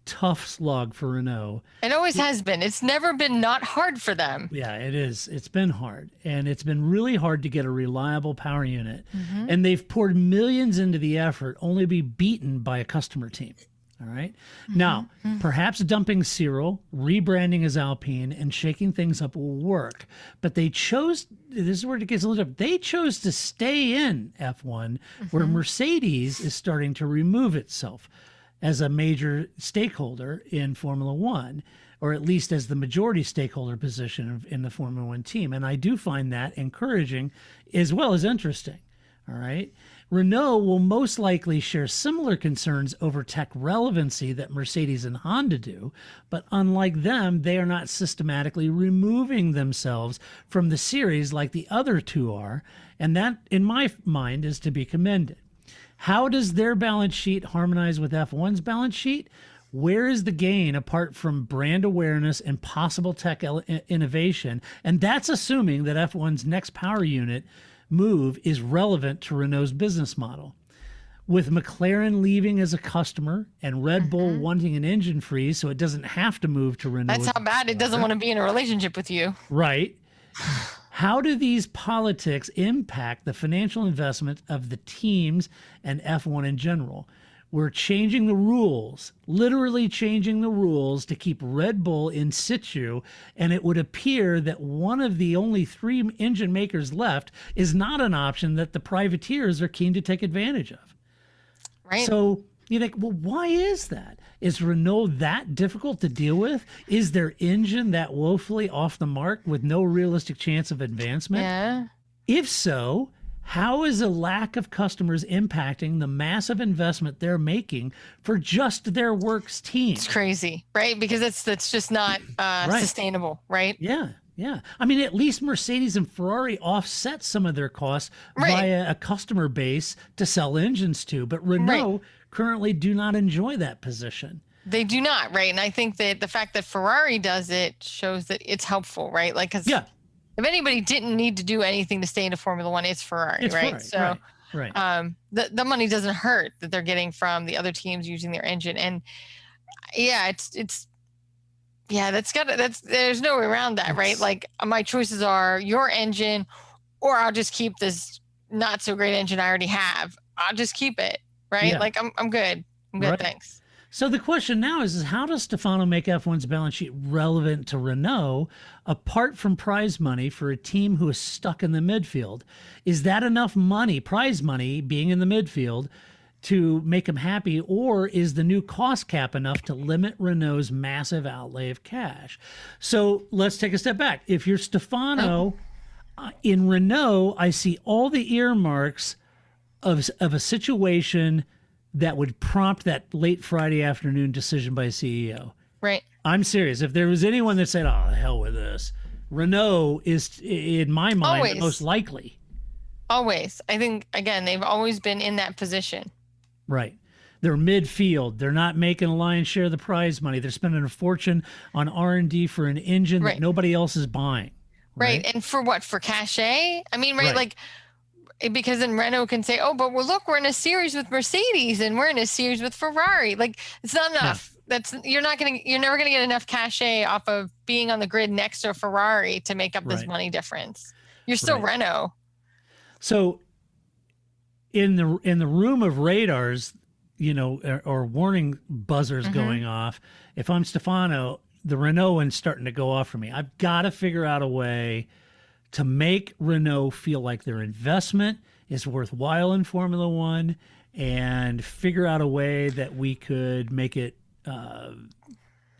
tough slog for Renault. It always has been. It's never been not hard for them. Yeah, it is. It's been hard. And it's been really hard to get a reliable power unit. Mm-hmm. And they've poured millions into the effort only to be beaten by a customer team. All right. Mm-hmm. Now, perhaps dumping Cyril, rebranding as Alpine, and shaking things up will work. But they chose, this is where it gets a little different, they chose to stay in F1, where Mercedes is starting to remove itself as a major stakeholder in Formula One, or at least as the majority stakeholder position in the Formula One team. And I do find that encouraging as well as interesting. All right. Renault will most likely share similar concerns over tech relevancy that Mercedes and Honda do, but unlike them, they are not systematically removing themselves from the series like the other two are, and that, in my mind, is to be commended. How does their balance sheet harmonize with F1's balance sheet? Where is the gain apart from brand awareness and possible tech innovation? And that's assuming that F1's next power unit move is relevant to Renault's business model. With McLaren leaving as a customer and Red Bull wanting an engine freeze so it doesn't have to move to Renault. That's how bad it doesn't want to be in a relationship with you. Right. How do these politics impact the financial investment of the teams and F1 in general? We're changing the rules, literally changing the rules to keep Red Bull in situ, and it would appear that one of the only 3 engine makers left is not an option that the privateers are keen to take advantage of. Right. So you think, well, why is that? Is Renault that difficult to deal with? Is their engine that woefully off the mark with no realistic chance of advancement? Yeah. If so, how is a lack of customers impacting the massive investment they're making for just their works team? It's crazy, right? Because that's just not sustainable, right? Yeah. Yeah. I mean, at least Mercedes and Ferrari offset some of their costs via a customer base to sell engines to, but Renault currently do not enjoy that position. They do not, right? And I think that the fact that Ferrari does it shows that it's helpful, right? Like, because if anybody didn't need to do anything to stay into Formula One, it's Ferrari, right? So, the money doesn't hurt that they're getting from the other teams using their engine, and there's no way around that, right? Like, my choices are your engine, or I'll just keep this not so great engine I already have. I'll just keep it, right? Yeah. Like, I'm good. I'm good, thanks. So the question now is how does Stefano make F1's balance sheet relevant to Renault apart from prize money for a team who is stuck in the midfield? Is that enough money, prize money, being in the midfield to make them happy, or is the new cost cap enough to limit Renault's massive outlay of cash? So let's take a step back. If you're Stefano, in Renault, I see all the earmarks of a situation that would prompt that late Friday afternoon decision by a CEO. Right. I'm serious. If there was anyone that said, "Oh, the hell with this," Renault is, in my mind, Always. the most likely. Always. I think, again, they've always been in that position. Right. They're midfield. They're not making a lion's share of the prize money. They're spending a fortune on R&D for an engine that nobody else is buying. Right. And for what? For cachet? I mean, right. Like, because then Renault can say, oh, but look, we're in a series with Mercedes and we're in a series with Ferrari. Like, it's not enough. You're never going to get enough cachet off of being on the grid next to a Ferrari to make up this money difference. You're still Renault. So in the room of radars, or warning buzzers going off, if I'm Stefano, the Renault one's starting to go off for me. I've got to figure out a way to make Renault feel like their investment is worthwhile in Formula One, and figure out a way that we could make it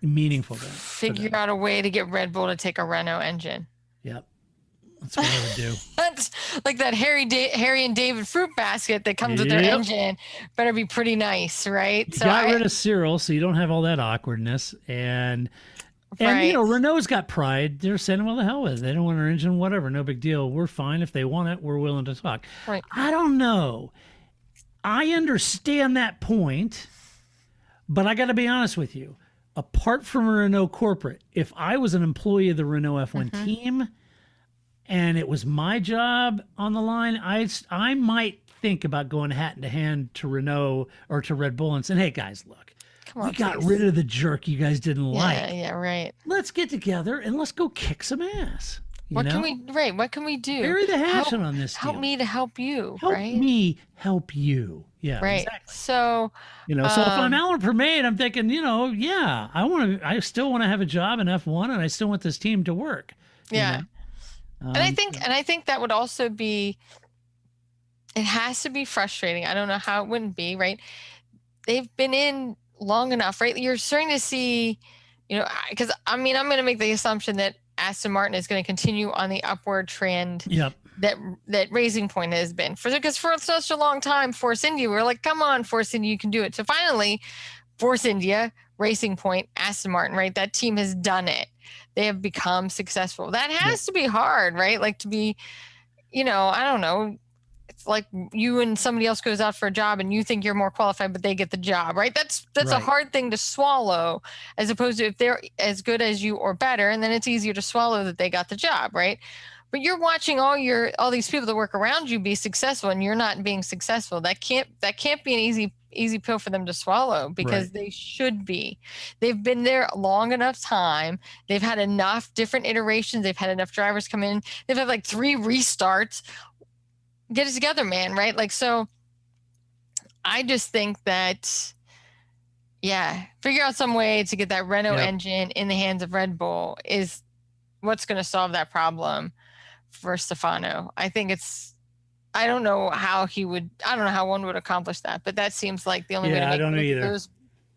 meaningful. Figure out a way to get Red Bull to take a Renault engine. Yep. That's what I would do. That's like that Harry and David fruit basket that comes with their engine. Better be pretty nice, right? You got rid of Cyril, so you don't have all that awkwardness. And Renault's got pride. They're saying, well, the hell with it. They don't want our engine, whatever. No big deal. We're fine. If they want it, we're willing to talk. Right. I don't know. I understand that point, but I got to be honest with you. Apart from a Renault corporate, if I was an employee of the Renault F1 team and it was my job on the line, I might think about going hat in hand to Renault or to Red Bull and saying, hey, guys, look. We got rid of the jerk you guys didn't like. Yeah, right. Let's get together and let's go kick some ass. What can we do? Bury the hatchet on this deal. Help me to help you, help right? me help you. Yeah, right. Exactly. So, so if I'm Alan Permade, I'm thinking, I still want to have a job in F1 and I still want this team to work. Yeah. And I think that would also be, it has to be frustrating. I don't know how it wouldn't be, right? They've been in long enough, right? You're starting to see, because I'm going to make the assumption that Aston Martin is going to continue on the upward trend that Racing Point has been. Because for such a long time, Force India, we're like, come on, Force India, you can do it. So finally, Force India, Racing Point, Aston Martin, right? That team has done it. They have become successful. That has to be hard, right? Like to be, I don't know. It's like you and somebody else goes out for a job and you think you're more qualified, but they get the job, right? That's a hard thing to swallow, as opposed to if they're as good as you or better, and then it's easier to swallow that they got the job, right? But you're watching all these people that work around you be successful, and you're not being successful. That can't be an easy pill for them to swallow, because they should be. They've been there a long enough time. They've had enough different iterations. They've had enough drivers come in. They've had like 3 restarts. Get it together, man, right? Like, so I just think that, figure out some way to get that Renault engine in the hands of Red Bull is what's going to solve that problem for Stefano. I think I don't know how one would accomplish that, but that seems like the only way to make I don't know either. Those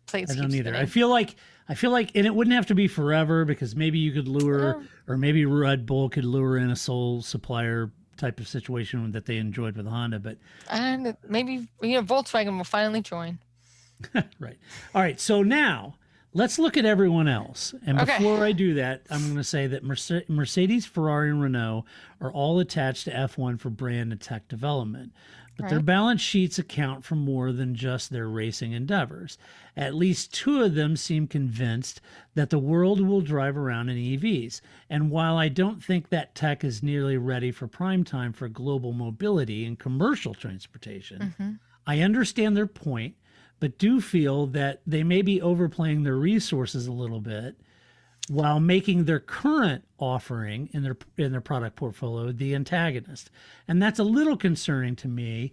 plates. I don't either. I feel like, and it wouldn't have to be forever, because maybe you could lure, or maybe Red Bull could lure in a sole supplier type of situation that they enjoyed with Honda, but maybe Volkswagen will finally join. Right. All right. So now let's look at everyone else. And before I do that, I'm going to say that Mercedes, Ferrari, and Renault are all attached to F1 for brand and tech development. But their balance sheets account for more than just their racing endeavors. At least 2 of them seem convinced that the world will drive around in EVs. And while I don't think that tech is nearly ready for prime time for global mobility and commercial transportation, I understand their point, but do feel that they may be overplaying their resources a little bit while making their current offering in their product portfolio the antagonist. And that's a little concerning to me,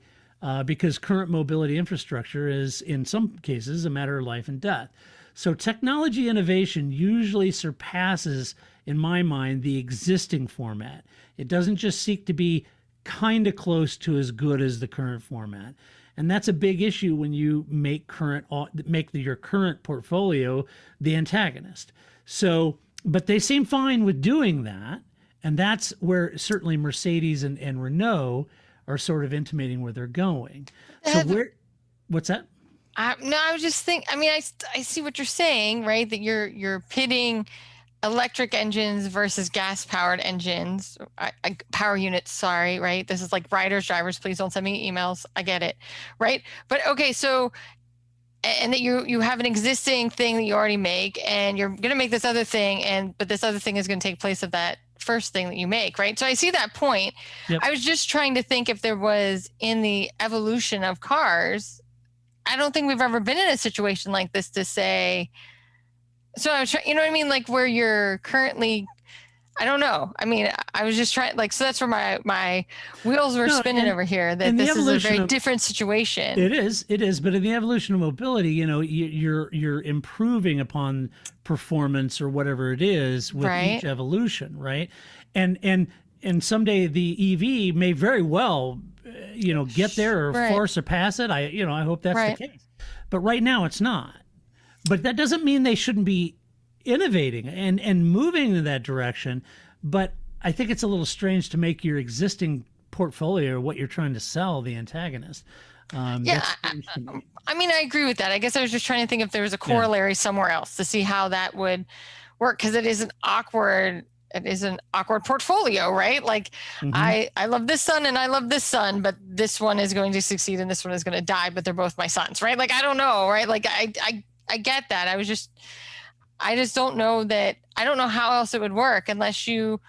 because current mobility infrastructure is, in some cases, a matter of life and death. So technology innovation usually surpasses, in my mind, the existing format. It doesn't just seek to be kind of close to as good as the current format. And that's a big issue when you make your current portfolio the antagonist. So, but they seem fine with doing that. And that's where certainly Mercedes and Renault are sort of intimating where they're going. So what's that? No, I was just thinking, I mean, I see what you're saying, right? That you're pitting electric engines versus gas powered engines, power units, sorry, right? This is like riders, drivers, please don't send me emails. I get it, right? But okay, so, and that you have an existing thing that you already make, and you're going to make this other thing, but this other thing is going to take place of that first thing that you make, right? So I see that point. Yep. I was just trying to think if there was, in the evolution of cars, I don't think we've ever been in a situation like this to say, so I was trying, you know what I mean? Like where you're currently, I don't know. I mean, I was just trying, like, so that's where my wheels were spinning over here, that this is a very different situation. It is. But in the evolution of mobility, you know, you're improving upon performance or whatever it is with each evolution, right? And someday the EV may very well, get there or far surpass it. I hope that's the case. But right now it's not. But that doesn't mean they shouldn't be innovating and moving in that direction. But I think it's a little strange to make your existing portfolio, what you're trying to sell, the antagonist. I mean, I agree with that. I guess I was just trying to think if there was a corollary somewhere else to see how that would work, because it is an awkward portfolio, right? Like I love this son and I love this son, but this one is going to succeed and this one is going to die, but they're both my sons, right? Like, I don't know, right? Like I get that. I just don't know that. I don't know how else it would work unless because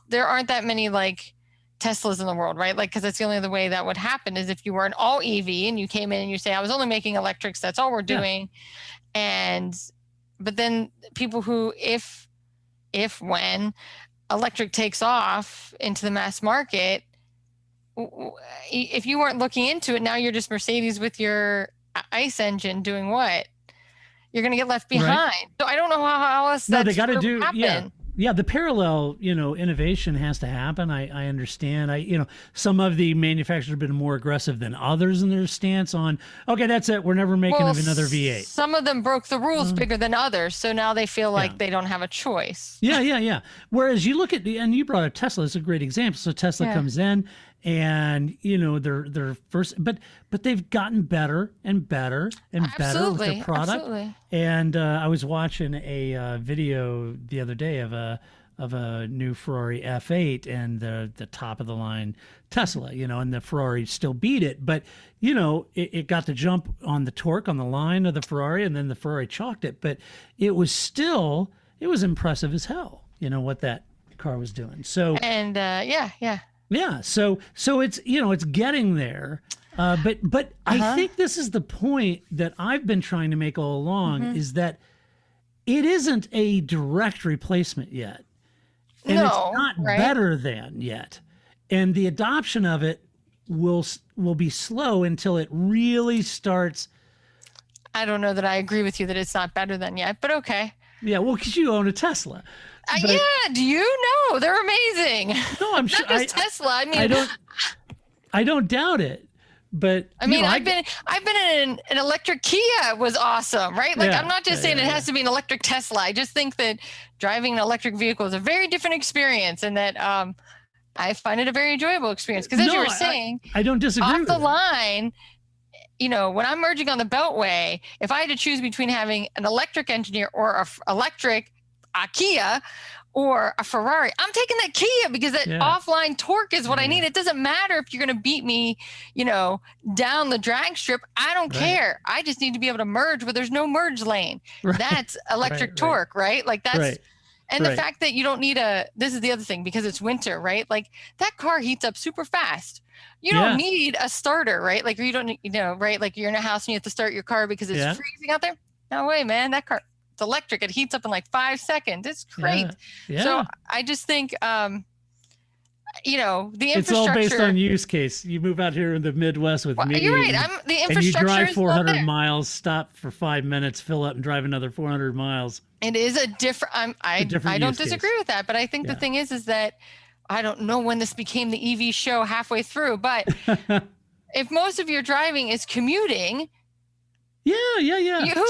there aren't that many like Teslas in the world, right? Like, because that's the only other way that would happen is if you were an all EV and you came in and you say, I was only making electrics, that's all we're doing. But then people who, when electric takes off into the mass market, if you weren't looking into it, now you're just Mercedes with your ICE engine doing what? You're going to get left behind. Right. So I don't know how else that's going to happen. Yeah, the parallel, innovation has to happen. I understand. Some of the manufacturers have been more aggressive than others in their stance on, okay, that's it. We're never making another V8. Some of them broke the rules bigger than others. So now they feel like they don't have a choice. Yeah. Whereas you look at and you brought up Tesla, it's a great example. So Tesla comes in and, they're first, but they've gotten better and better and better with their product. Absolutely. And I was watching a video the other day of a new Ferrari F8 and the top of the line Tesla, and the Ferrari still beat it, but it got the jump on the torque on the line of the Ferrari, and then the Ferrari chalked it, but it was impressive as hell, what that car was doing. So yeah. So it's, it's getting there. But I think this is the point that I've been trying to make all along is that it isn't a direct replacement yet. And it's not better than yet. And the adoption of it will be slow until it really starts. I don't know that I agree with you that it's not better than yet, but okay. Yeah, well, because you own a Tesla. Do you know? They're amazing. No, I'm sure. Not just Tesla. I mean, I don't doubt it. But I mean, I've been in an electric Kia was awesome, right? Like, I'm not just saying it has to be an electric Tesla. I just think that driving an electric vehicle is a very different experience, and that I find it a very enjoyable experience. Because as you were saying, I don't disagree. Off the line, when I'm merging on the Beltway, if I had to choose between having an electric engineer or a electric Kia or a Ferrari, I'm taking that Kia because that offline torque is what I need. It doesn't matter if you're going to beat me, down the drag strip. I don't care. I just need to be able to merge where there's no merge lane. That's electric torque, right? Like that's, and the fact that you don't need this is the other thing, because it's winter, right? Like that car heats up super fast. You don't need a starter, right? Like you don't, right? Like you're in a house and you have to start your car because it's freezing out there. No way, man. That car, it's electric. It heats up in like 5 seconds. It's great. Yeah. So I just think, the infrastructure. It's all based on use case. You move out here in the Midwest with me. You're right. The infrastructure. And you drive 400 miles, stop for 5 minutes, fill up, and drive another 400 miles. It is a different. I don't disagree with that, but I think the thing is that I don't know when this became the EV show halfway through, but if most of your driving is commuting. Yeah.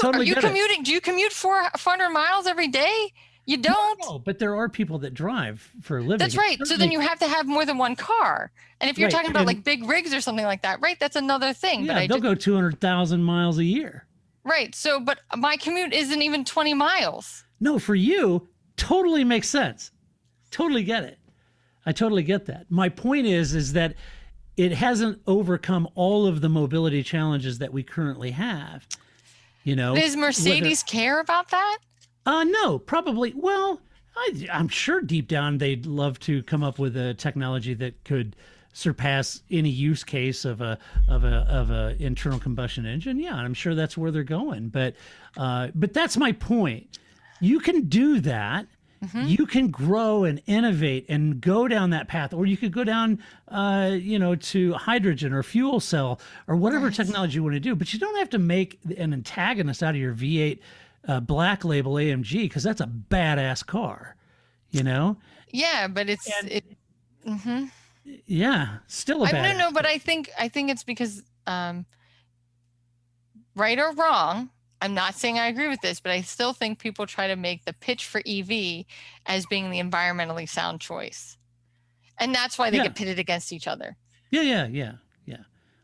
Totally are you commuting? Do you commute 400 miles every day? You don't. No, but there are people that drive for a living. That's right. So then you have to have more than one car. And if you're Right, talking about and- like big rigs or something like that, right? That's another thing. Yeah, they'll go 200,000 miles a year. Right. So, but my commute isn't even 20 miles. No, for you, totally makes sense. Totally get it. I totally get that. My point is that it hasn't overcome all of the mobility challenges that we currently have. You know, Does Mercedes care about that? No, probably. Well, I'm sure deep down they'd love to come up with a technology that could surpass any use case of a internal combustion engine. Yeah, I'm sure that's where they're going. But that's my point. You can do that. Mm-hmm. You can grow and innovate and go down that path, or you could go down, to hydrogen or fuel cell or whatever technology you want to do. But you don't have to make an antagonist out of your V8 black label AMG, because that's a badass car, you know? Yeah, but yeah, still a badass. No, but I think it's because, right or wrong, I'm not saying I agree with this, but I still think people try to make the pitch for EV as being the environmentally sound choice. And that's why they get pitted against each other. Yeah.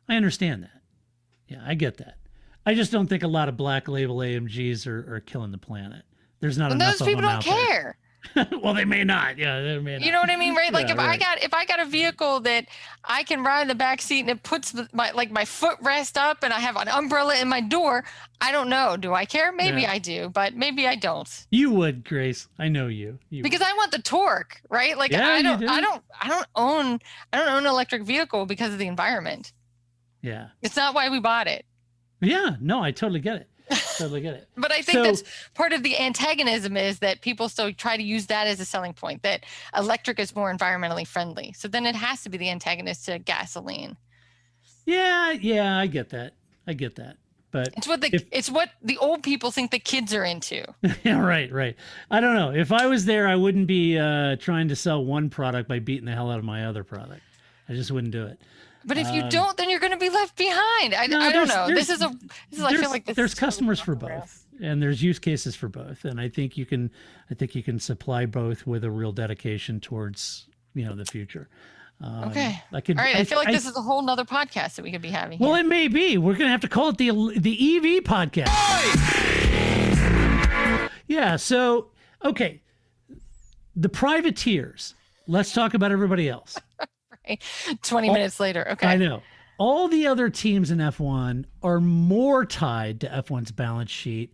I understand that. Yeah, I get that. I just don't think a lot of black label AMGs are killing the planet. There's not enough of them out there. Those people don't care. Well, they may not. Yeah, they may not. You know what I mean, right? Like Yeah, if I got a vehicle that I can ride in the back seat and it puts my footrest up and I have an umbrella in my door, I don't know. Do I care? Maybe I do, but maybe I don't. You would, Grace. I know you. Because I want the torque, right? Like I don't own an electric vehicle because of the environment. Yeah. It's not why we bought it. Yeah. No, I totally get it. Totally get it. But I think that's part of the antagonism, is that people still try to use that as a selling point, that electric is more environmentally friendly. So then it has to be the antagonist to gasoline. Yeah, I get that. But it's what the old people think the kids are into. Yeah, right. I don't know. If I was there, I wouldn't be trying to sell one product by beating the hell out of my other product. I just wouldn't do it. But if you don't, then you're going to be left behind. I don't know. I feel like there's customers for both, and there's use cases for both, and I think you can supply both with a real dedication towards the future. Okay. All right. I feel like this is a whole nother podcast that we could be having. Well, it may be. We're going to have to call it the EV podcast. Yeah. So, okay. The privateers. Let's talk about everybody else. 20 minutes later. Okay. I know. All the other teams in F1 are more tied to F1's balance sheet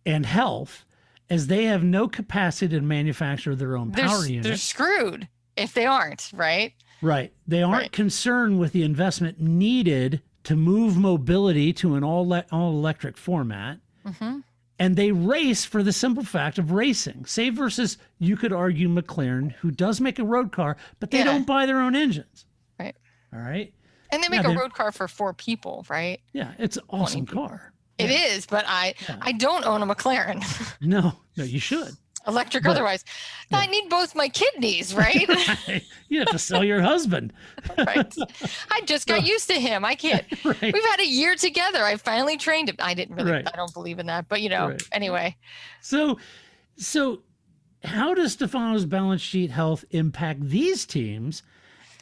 and health, as they have no capacity to manufacture their own power units. They're screwed if they aren't, right? Right. They aren't concerned with the investment needed to move mobility to an all-electric format. Mm-hmm. And they race for the simple fact of racing. Say versus, you could argue, McLaren, who does make a road car, but they don't buy their own engines. Right. All right. And they make a road car for 4 people, right? Yeah, it's an awesome car. It is, but I don't own a McLaren. No, you should. Electric otherwise. I need both my kidneys, right? Right. You have to sell your husband. Right. I just got used to him. I can't. Right. We've had a year together. I finally trained him. I didn't really. I don't believe in that, but anyway. So how does Stefano's balance sheet health impact these teams?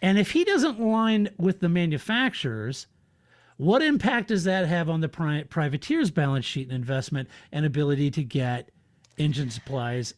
And if he doesn't align with the manufacturers, what impact does that have on the privateer's balance sheet and investment and ability to get engine supplies,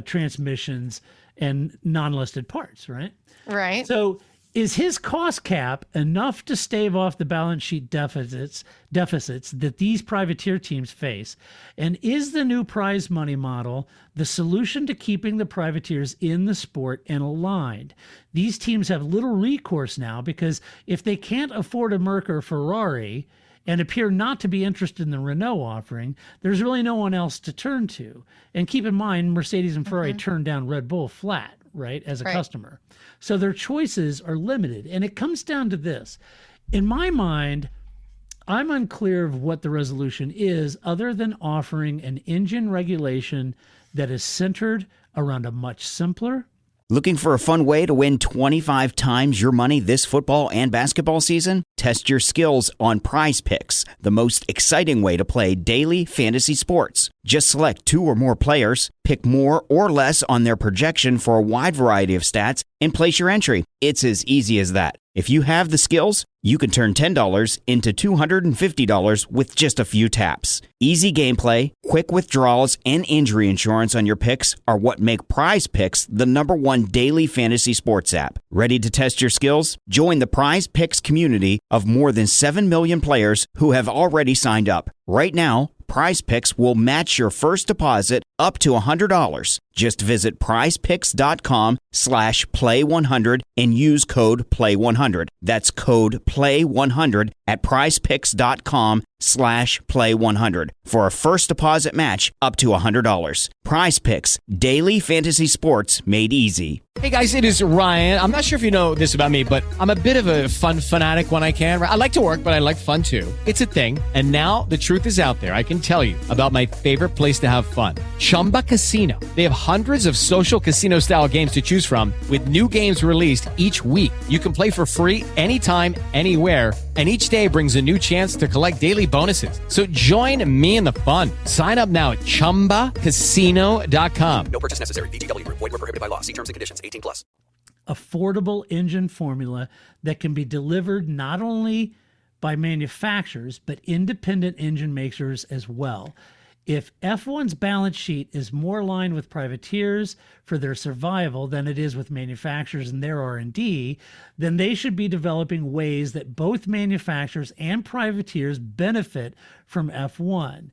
transmissions, and non-listed parts, right? Right. So is his cost cap enough to stave off the balance sheet deficits that these privateer teams face? And is the new prize money model the solution to keeping the privateers in the sport and aligned? These teams have little recourse now, because if they can't afford a Merc or Ferrari and appear not to be interested in the Renault offering, there's really no one else to turn to. And keep in mind, Mercedes and Ferrari turned down Red Bull flat, right, as a customer. So their choices are limited. And it comes down to this. In my mind, I'm unclear of what the resolution is, other than offering an engine regulation that is centered around a much simpler, Looking for a fun way to win 25 times your money this football and basketball season? Test your skills on Prize Picks, the most exciting way to play daily fantasy sports. Just select 2 or more players, pick more or less on their projection for a wide variety of stats, and place your entry. It's as easy as that. If you have the skills, you can turn $10 into $250 with just a few taps. Easy gameplay, quick withdrawals, and injury insurance on your picks are what make Prize Picks the #1 daily fantasy sports app. Ready to test your skills? Join the Prize Picks community of more than 7 million players who have already signed up. Right now, Prize Picks will match your first deposit up to $100. Just visit prizepicks.com/play100 and use code PLAY100. That's code PLAY100 at prizepicks.com/play100 for a first deposit match up to $100. Prize Picks, daily fantasy sports made easy. Hey guys, it is Ryan. I'm not sure if you know this about me, but I'm a bit of a fun fanatic when I can. I like to work, but I like fun too. It's a thing. And now the truth is out there. I can tell you about my favorite place to have fun. Chumba Casino. They have hundreds of social casino style games to choose from with new games released each week. You can play for free anytime, anywhere. And each day brings a new chance to collect daily bonuses. So join me in the fun. Sign up now at ChumbaCasino.com. No purchase necessary. VGW. Void where prohibited by law. See terms and conditions. 18+. Affordable engine formula that can be delivered not only by manufacturers, but independent engine makers as well. If F1's balance sheet is more aligned with privateers for their survival than it is with manufacturers and their R&D, then they should be developing ways that both manufacturers and privateers benefit from F1.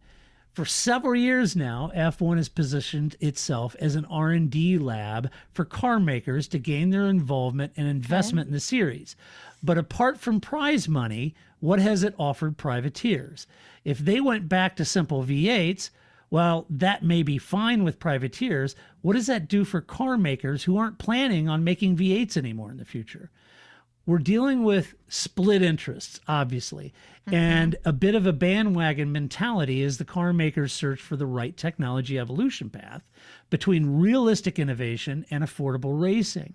For several years now, F1 has positioned itself as an R&D lab for car makers to gain their involvement and investment in the series. But apart from prize money, what has it offered privateers? If they went back to simple V8s, well, that may be fine with privateers. What does that do for car makers who aren't planning on making V8s anymore in the future? We're dealing with split interests, obviously, and a bit of a bandwagon mentality as the car makers search for the right technology evolution path between realistic innovation and affordable racing.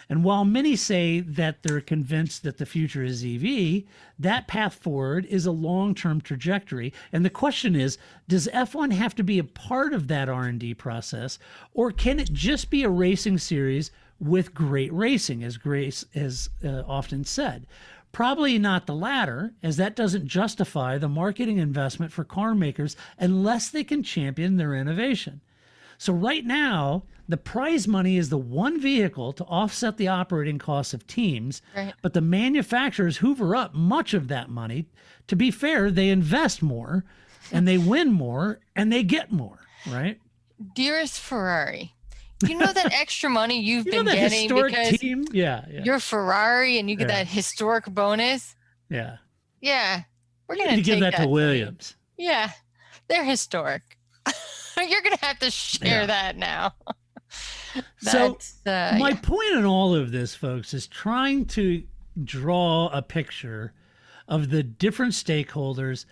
And while many say that they're convinced that the future is EV, that path forward is a long-term trajectory. And the question is, does F1 have to be a part of that R&D process, or can it just be a racing series with great racing, as Grace has often said? Probably not the latter, as that doesn't justify the marketing investment for car makers unless they can champion their innovation. So right now, the prize money is the one vehicle to offset the operating costs of teams, right, but the manufacturers hoover up much of that money. To be fair, they invest more, and they win more, and they get more, right? Dearest Ferrari, you know that extra money you've been getting because team? Yeah. You're Ferrari and you get that historic bonus? Yeah. Yeah. We're going to give that to Williams. Yeah. They're historic. You're going to have to share that now. So my point in all of this, folks, is trying to draw a picture of the different stakeholders,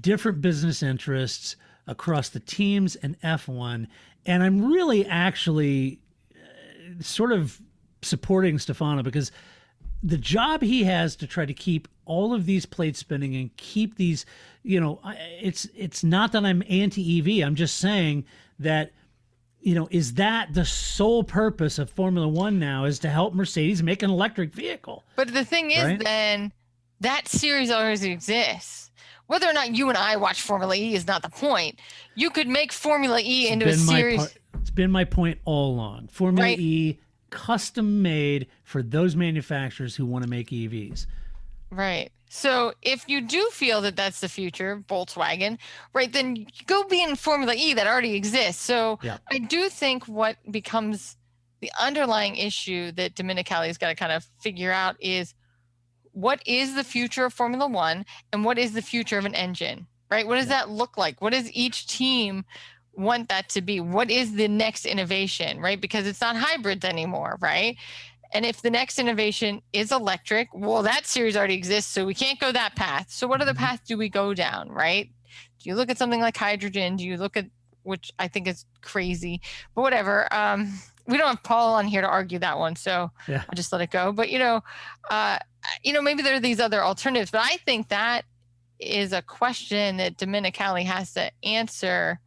different business interests across the teams and F1. And I'm really actually sort of supporting Stefano, because the job he has to try to keep all of these plates spinning and keep these, it's not that I'm anti-EV. I'm just saying that, is that the sole purpose of Formula One now, is to help Mercedes make an electric vehicle? But the thing is, then that series always exists. Whether or not you and I watch Formula E is not the point. You could make Formula E into a series. It's been my point all along. Formula E, custom made for those manufacturers who want to make EVs. Right. So if you do feel that that's the future, Volkswagen, right, then go be in Formula E that already exists. So I do think what becomes the underlying issue that Domenicali's got to kind of figure out is, what is the future of Formula One and what is the future of an engine, right? What does that look like? What does each team want that to be? What is the next innovation, right? Because it's not hybrids anymore, right? And if the next innovation is electric, well, that series already exists, so we can't go that path. So what other path do we go down, right? Do you look at something like hydrogen? Do you look at which I think is crazy, but whatever. We don't have Paul on here to argue that one, so Yeah. I'll just let it go. But maybe there are these other alternatives, but I think that is a question that Domenicali has to answer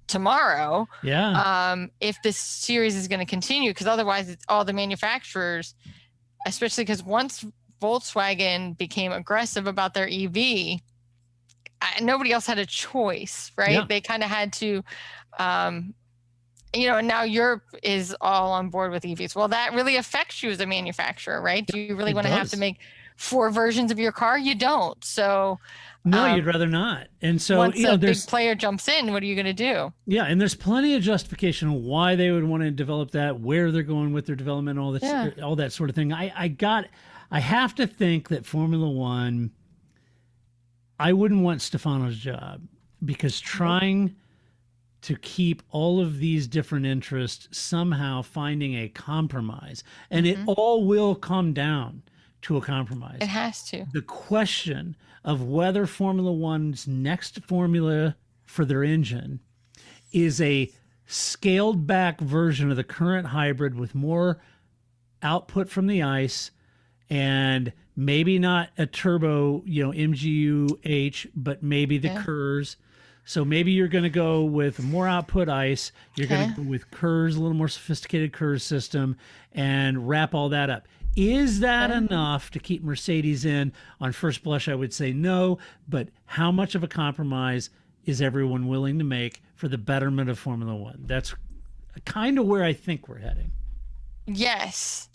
tomorrow. Yeah. If this series is going to continue, because otherwise it's all the manufacturers, especially because once Volkswagen became aggressive about their EV, nobody else had a choice, right? Yeah. They kind of had to, and now Europe is all on board with EVs. Well, that really affects you as a manufacturer, right? Do you really want to have to make 4 versions of your car? You don't. So no, you'd rather not. And so, once a big player jumps in, what are you going to do? Yeah, and there's plenty of justification on why they would want to develop that, where they're going with their development, all that sort of thing. I have to think that Formula One, I wouldn't want Stefano's job, because trying to keep all of these different interests, somehow finding a compromise, and it all will come down to a compromise. It has to. The question of whether Formula One's next formula for their engine is a scaled back version of the current hybrid with more output from the ICE, and maybe not a turbo, MGU-H, but maybe the KERS. So maybe you're going to go with more output ICE. You're going to go with KERS, a little more sophisticated KERS system, and wrap all that up. Is that enough to keep Mercedes in? On first blush, I would say no. But how much of a compromise is everyone willing to make for the betterment of Formula One? That's kind of where I think we're heading. Yes.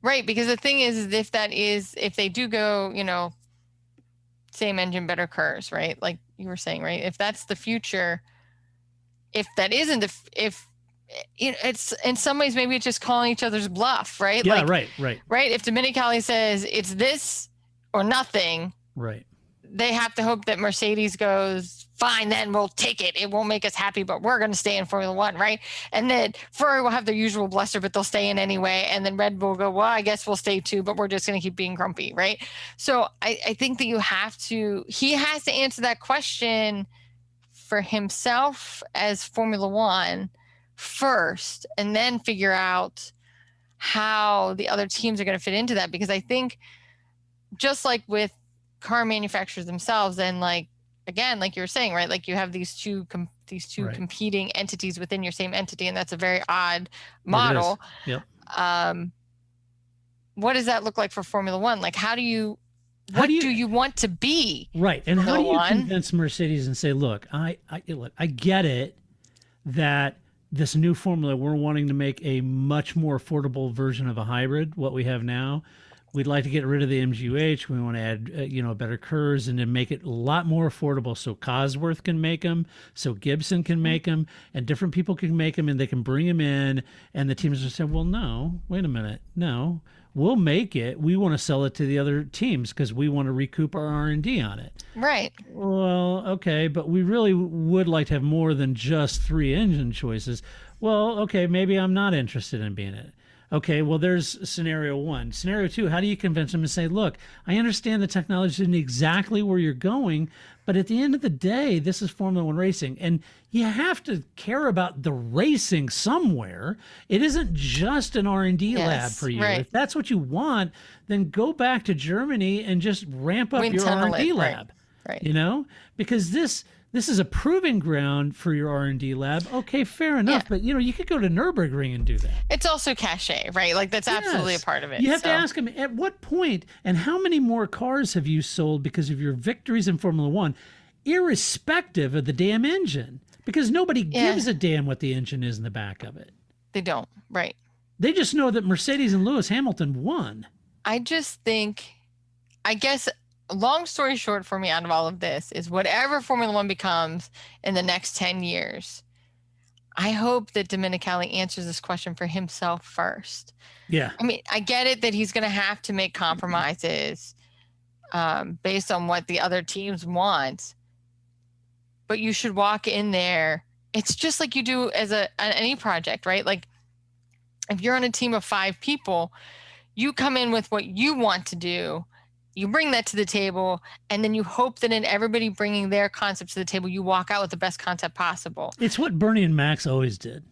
Right. Because the thing is, if they do go, same engine, better KERS, right? Like you were saying, right? If that's the future, if that isn't, it's in some ways, maybe it's just calling each other's bluff, right? Yeah, right. Right. If Domenicali says it's this or nothing, right, they have to hope that Mercedes goes, fine, then we'll take it. It won't make us happy, but we're going to stay in Formula One, right? And then Ferrari will have their usual bluster, but they'll stay in anyway. And then Red Bull will go, well, I guess we'll stay too, but we're just going to keep being grumpy, right? So I think that he has to answer that question for himself as Formula One first, and then figure out how the other teams are going to fit into that. Because I think just like with car manufacturers themselves, and again, like you were saying, right? Like you have these two competing entities within your same entity, and that's a very odd model. Yep. What does that look like for Formula One? Like, what do you want to be? Right. And Formula how do you One? convince Mercedes and say, look, I get it that this new formula, we're wanting to make a much more affordable version of a hybrid, what we have now. We'd like to get rid of the MGU-H. We want to add, better KERS, and then make it a lot more affordable, so Cosworth can make them, so Gibson can make them, and different people can make them, and they can bring them in. And the teams will say, well, no, wait a minute. No, we'll make it. We want to sell it to the other teams because we want to recoup our R&D on it. Right. Well, okay, but we really would like to have more than just 3 engine choices. Well, okay, maybe I'm not interested in being it. Okay, well, there's scenario 1. Scenario 2, how do you convince them and say, look, I understand the technology isn't exactly where you're going, but at the end of the day, this is Formula One racing, and you have to care about the racing somewhere. It isn't just an R&D lab for you. Right. If that's what you want, then go back to Germany and just ramp up your R&D lab. Right. Because this is a proving ground for your R&D lab. Okay, fair enough. But, you could go to Nürburgring and do that. It's also cachet, right? Like that's absolutely a part of it. You have to ask them, at what point and how many more cars have you sold because of your victories in Formula One, irrespective of the damn engine? Because nobody gives a damn what the engine is in the back of it. They don't, right. They just know that Mercedes and Lewis Hamilton won. I just think, long story short for me out of all of this is whatever Formula One becomes in the next 10 years, I hope that Domenicali answers this question for himself first. Yeah. I mean, I get it that he's going to have to make compromises based on what the other teams want, but you should walk in there. It's just like you do as any project, right? Like if you're on a team of 5 people, you come in with what you want to do, you bring that to the table, and then you hope that in everybody bringing their concept to the table, you walk out with the best concept possible. It's what Bernie and Max always did.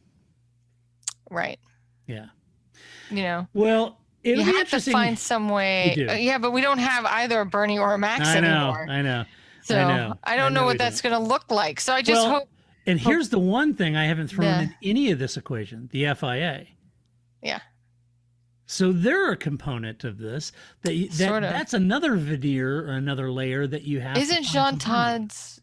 Right. Yeah. Well, it'll you be have interesting. to find some way. We do. Yeah, but we don't have either a Bernie or a Max anymore. I know. So I don't know what that's going to look like. So I just hope. And here's the one thing I haven't thrown in any of this equation: the FIA. Yeah. So they're a component of this. That's another veneer or another layer that you have. Isn't Jean Todd's?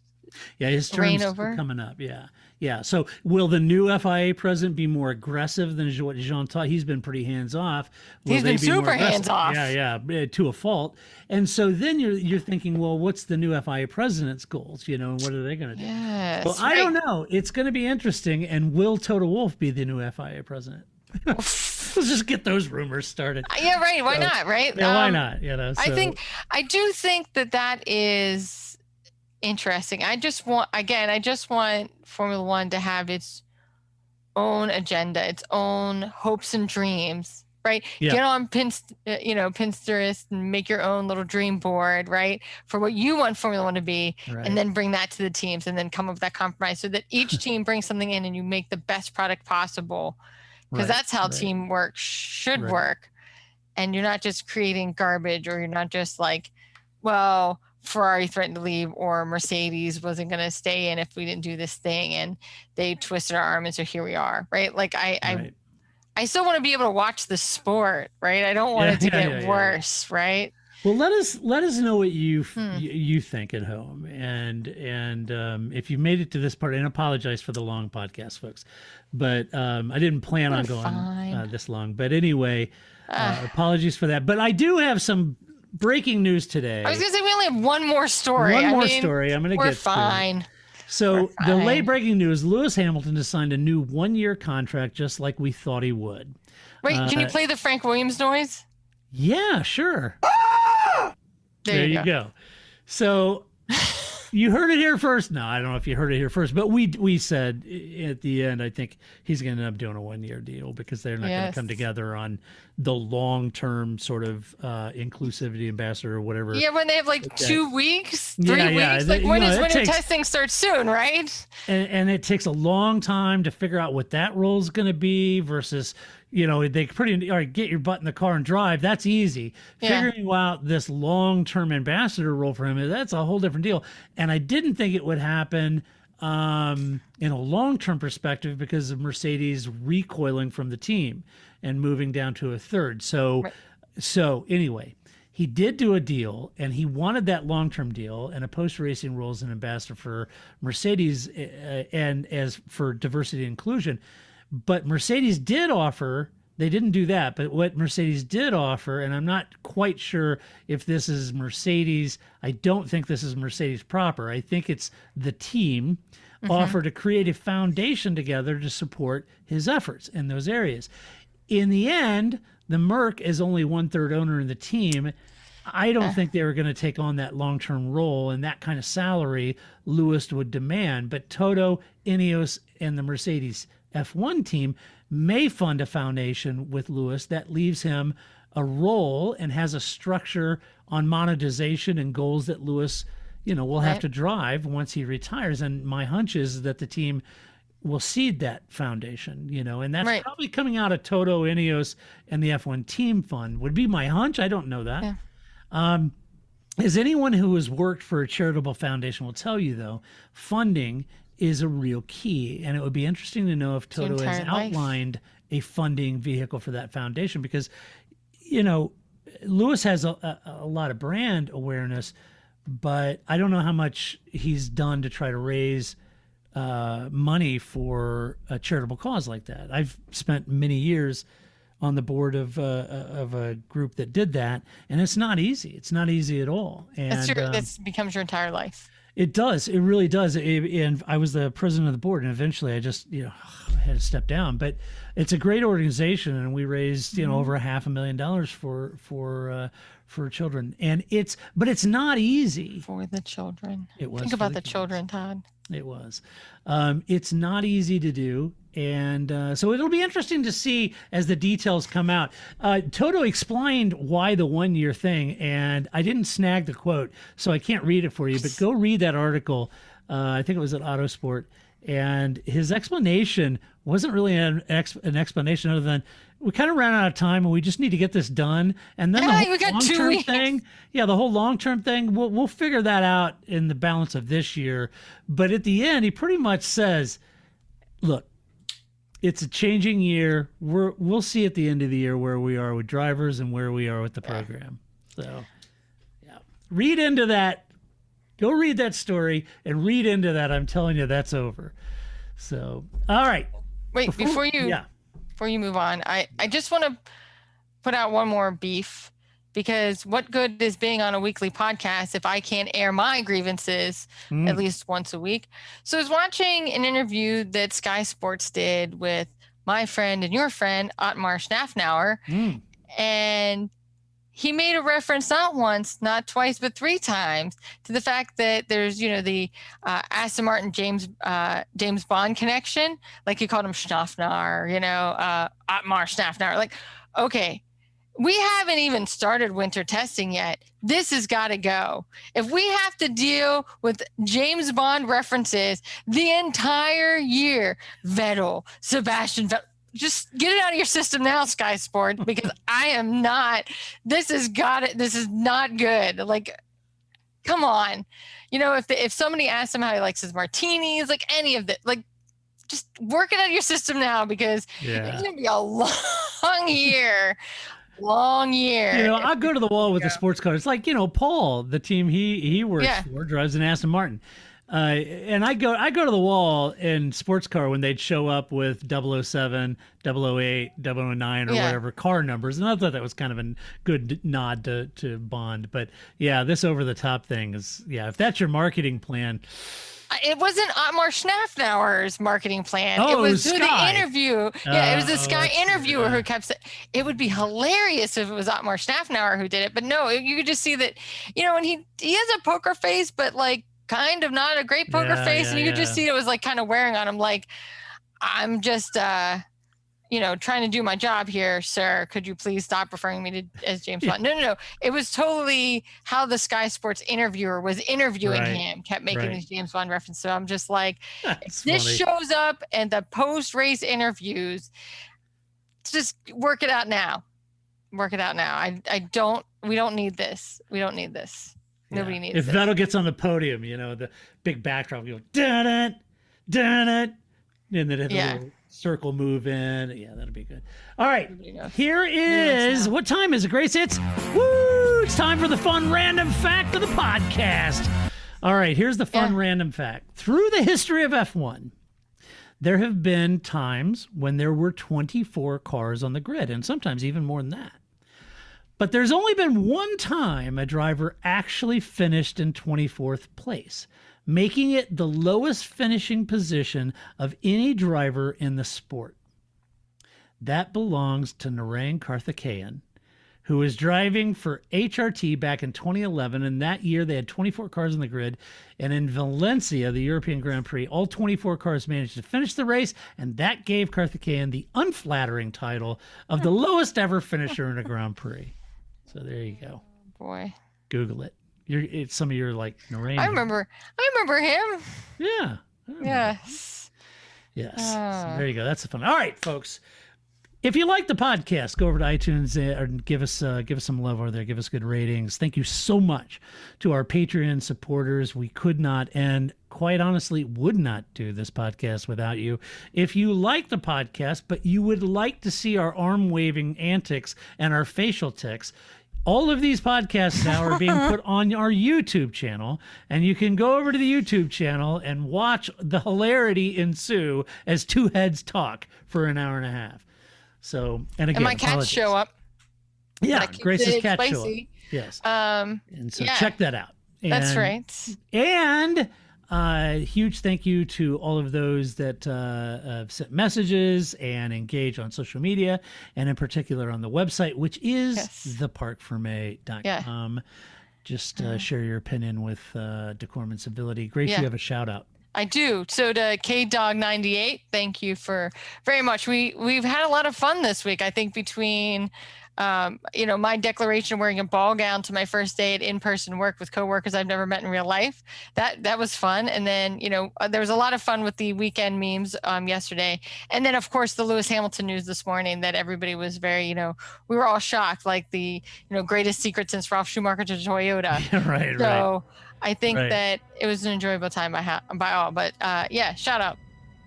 Yeah, his turn's coming up. Yeah. So will the new FIA president be more aggressive than what Jean Todt? He's been pretty hands off. He's been super hands off. Yeah, to a fault. And so then you're thinking, well, what's the new FIA president's goals? What are they going to do? Yes, well, I don't know. It's going to be interesting. And will Toto Wolff be the new FIA president? Let's just get those rumors started. Yeah, right. Why not? Right? Yeah, why not? I do think that is interesting. I just want Formula One to have its own agenda, its own hopes and dreams, right? Yeah. Get on Pinterest and make your own little dream board, right? For what you want Formula One to be, right. And then bring that to the teams and then come up with that compromise so that each team brings something in and you make the best product possible. Because that's how teamwork should work. And you're not just creating garbage, or you're not just like, well, Ferrari threatened to leave, or Mercedes wasn't going to stay in if we didn't do this thing, and they twisted our arm, and so here we are, right? Like I still want to be able to watch the sport, right? I don't want it to get worse, right? Well, let us know what you think at home, and if you made it to this part, and apologize for the long podcast, folks, but I didn't plan on going this long. But anyway, apologies for that. But I do have some breaking news today. I was going to say we only have one more story. Story. I'm going to get. We're fine. So the late breaking news: Lewis Hamilton has signed a new 1-year contract, just like we thought he would. Wait, can you play the Frank Williams noise? Yeah, sure. There you go. So you heard it here first. No, I don't know if you heard it here first, but we said at the end, I think he's going to end up doing a 1-year deal because they're not going to come together on the long-term sort of inclusivity ambassador or whatever. Yeah, when they have like 2 weeks, 3 weeks. Like when your testing starts soon, right? And it takes a long time to figure out what that role is going to be versus, they get your butt in the car and drive. That's easy. Yeah. Figuring out this long-term ambassador role for him, that's a whole different deal. And I didn't think it would happen in a long-term perspective because of Mercedes recoiling from the team and moving down to a third. So anyway, he did do a deal, and he wanted that long-term deal and a post-racing role as an ambassador for Mercedes and as for diversity and inclusion. But Mercedes did offer, they didn't do that, but what Mercedes did offer, and I'm not quite sure if this is Mercedes, I don't think this is Mercedes proper. I think it's the team offered to create a foundation together to support his efforts in those areas. In the end, the Merc is only 1/3 owner in the team. I don't think they were going to take on that long-term role and that kind of salary Lewis would demand. But Toto, Ineos, and the Mercedes F1 team may fund a foundation with Lewis that leaves him a role and has a structure on monetization and goals that Lewis, will have to drive once he retires. And my hunch is that the team will seed that foundation, and that's probably coming out of Toto, Ineos, and the F1 team fund would be my hunch. I don't know that. Yeah. As anyone who has worked for a charitable foundation will tell you, though, funding is a real key. And it would be interesting to know if Toto has outlined a funding vehicle for that foundation because, Lewis has a lot of brand awareness, but I don't know how much he's done to try to raise money for a charitable cause like that. I've spent many years on the board of a group that did that, and it's not easy. It's not easy at all. And that becomes your entire life. It does. It really does. And I was the president of the board, and eventually I just, had to step down. But it's a great organization, and we raised, over $500,000 for children. And it's not easy for the children. It was. Think about the children, Todd. It was. It's not easy to do. And so it'll be interesting to see as the details come out. Toto explained why the 1 year thing, and I didn't snag the quote, so I can't read it for you, but go read that article. I think it was at Autosport. And his explanation wasn't really an explanation other than we kind of ran out of time and we just need to get this done. And then the whole long-term thing, the whole long-term thing, we'll figure that out in the balance of this year. But at the end, he pretty much says, look, it's a changing year. We'll see at the end of the year where we are with drivers and where we are with the program. So, read into that. Go read that story and read into that. I'm telling you, that's over. So, all right. Wait, before you move on, I just want to put out one more beef, because what good is being on a weekly podcast if I can't air my grievances at least once a week? So I was watching an interview that Sky Sports did with my friend and your friend, Otmar Schnafnauer, and he made a reference not once, not twice, but 3 times to the fact that there's, the Aston Martin James Bond connection. Like he called him Schnafnauer, Otmar Schnafnauer. Like, okay, we haven't even started winter testing yet. This has got to go. If we have to deal with James Bond references the entire year, Sebastian Vettel, just get it out of your system now, Sky Sport, because I am not. This is not good. Like, come on. If somebody asks him how he likes his martinis, like any of that, like, just work it out of your system now, because it's going to be a long year. Long year. I'll go to the wall with the sports car. It's like, Paul, the team he works for, drives an Aston Martin. And I go to the wall in sports car when they'd show up with 007, 008, 009 or whatever car numbers. And I thought that was kind of a good nod to Bond. But this over the top thing is, if that's your marketing plan. It wasn't Otmar Schnafnauer's marketing plan. Oh, it was through the interview. It was the Sky interviewer who kept saying it would be hilarious if it was Otmar Schnafnauer who did it. But no, you could just see that, and he has a poker face, but like kind of not a great poker face. And you could just see it was like kind of wearing on him. Like, I'm just, trying to do my job here, sir. Could you please stop referring me to as James Bond? No. It was totally how the Sky Sports interviewer was interviewing him, kept making these James Bond references. So I'm just like, if this shows up and the post-race interviews, just work it out now. Work it out now. We don't need this. We don't need this. Nobody needs if this. Vettel gets on the podium, the big backdrop, you go, dun it, and then have a little circle move in. Yeah, that'll be good. All right, here is, what time is it, Grace? It's time for the fun random fact of the podcast. All right, here's the fun random fact. Through the history of F1, there have been times when there were 24 cars on the grid, and sometimes even more than that. But there's only been one time a driver actually finished in 24th place, making it the lowest finishing position of any driver in the sport. That belongs to Narain Karthikeyan, who was driving for HRT back in 2011. And that year they had 24 cars on the grid. And in Valencia, the European Grand Prix, all 24 cars managed to finish the race. And that gave Karthikeyan the unflattering title of the lowest ever finisher in a Grand Prix. So there you go. Boy. Google it. It's some of your like Narain. I remember him. Yeah. Yes. Yes. So there you go. That's the fun. All right, folks. If you like the podcast, go over to iTunes and give us some love over there. Give us good ratings. Thank you so much to our Patreon supporters. We could not, and quite honestly, would not do this podcast without you. If you like the podcast, but you would like to see our arm waving antics and our facial tics, all of these podcasts now are being put on our YouTube channel, and you can go over to the YouTube channel and watch the hilarity ensue as two heads talk for an hour and a half. So, and again, my cats show up. Yeah, Grace's cat show up. Yes. And so check that out. And, that's right. And huge thank you to all of those that sent messages and engage on social media, and in particular on the website, which is theparcfermé.com. Just share your opinion with decorum and civility. Grace, you have a shout out. I do. So to KDog98, thank you for very much. We've had a lot of fun this week. I think between, my declaration of wearing a ball gown to my first day at in-person work with coworkers I've never met in real life. That was fun. And then, there was a lot of fun with the weekend memes yesterday. And then, of course, the Lewis Hamilton news this morning that everybody was very, we were all shocked, like the, greatest secret since Ralph Schumacher to Toyota. Right. So I think that it was an enjoyable time by all. But, shout out.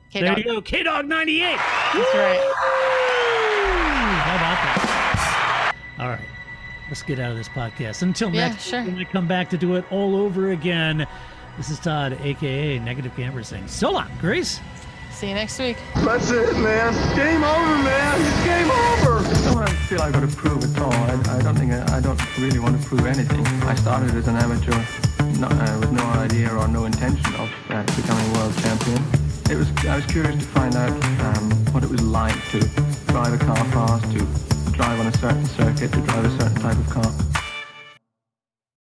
K-Dog. There you go. KDog98. That's right. How about that? All right, let's get out of this podcast. Until next week, when I come back to do it all over again, this is Todd, a.k.a. Negative Camper, saying so long, Grace. See you next week. That's it, man. Game over, man. It's game over. I don't feel I've got to prove at all. I don't really want to prove anything. I started as an amateur with no idea or no intention of becoming world champion. I was curious to find out what it was like to drive a car fast, to drive on a certain circuit, to drive a certain type of car.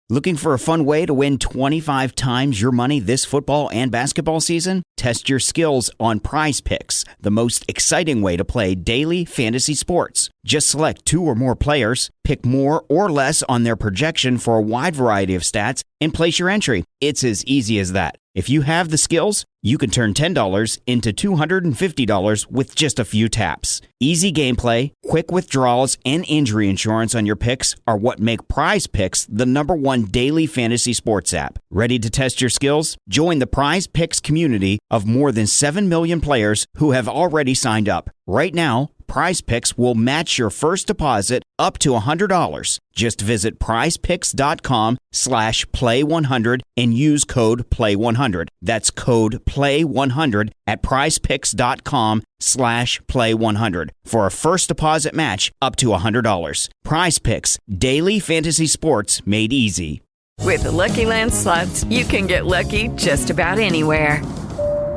Looking for a fun way to win 25 times your money this football and basketball season? Test your skills on Prize Picks, the most exciting way to play daily fantasy sports. Just select 2 or more players, pick more or less on their projection for a wide variety of stats, and place your entry. It's as easy as that. If you have the skills, you can turn $10 into $250 with just a few taps. Easy gameplay, quick withdrawals, and injury insurance on your picks are what make Prize Picks the #1 daily fantasy sports app. Ready to test your skills? Join the Prize Picks community of more than 7 million players who have already signed up. Right now, Prize Picks will match your first deposit up to $100. Just visit prizepicks.com/play100 and use code PLAY100. That's code PLAY100 at prizepicks.com/play100 for a first deposit match up to $100. Prize Picks, daily fantasy sports made easy. With the Lucky Land Slots, you can get lucky just about anywhere.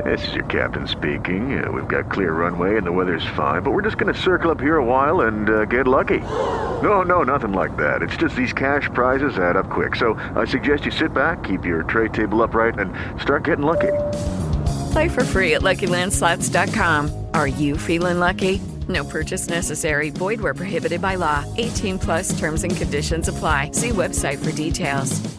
This is your captain speaking. We've got clear runway and the weather's fine, but we're just going to circle up here a while and get lucky. No, nothing like that. It's just these cash prizes add up quick. So I suggest you sit back, keep your tray table upright, and start getting lucky. Play for free at LuckyLandSlots.com. Are you feeling lucky? No purchase necessary. Void where prohibited by law. 18+ terms and conditions apply. See website for details.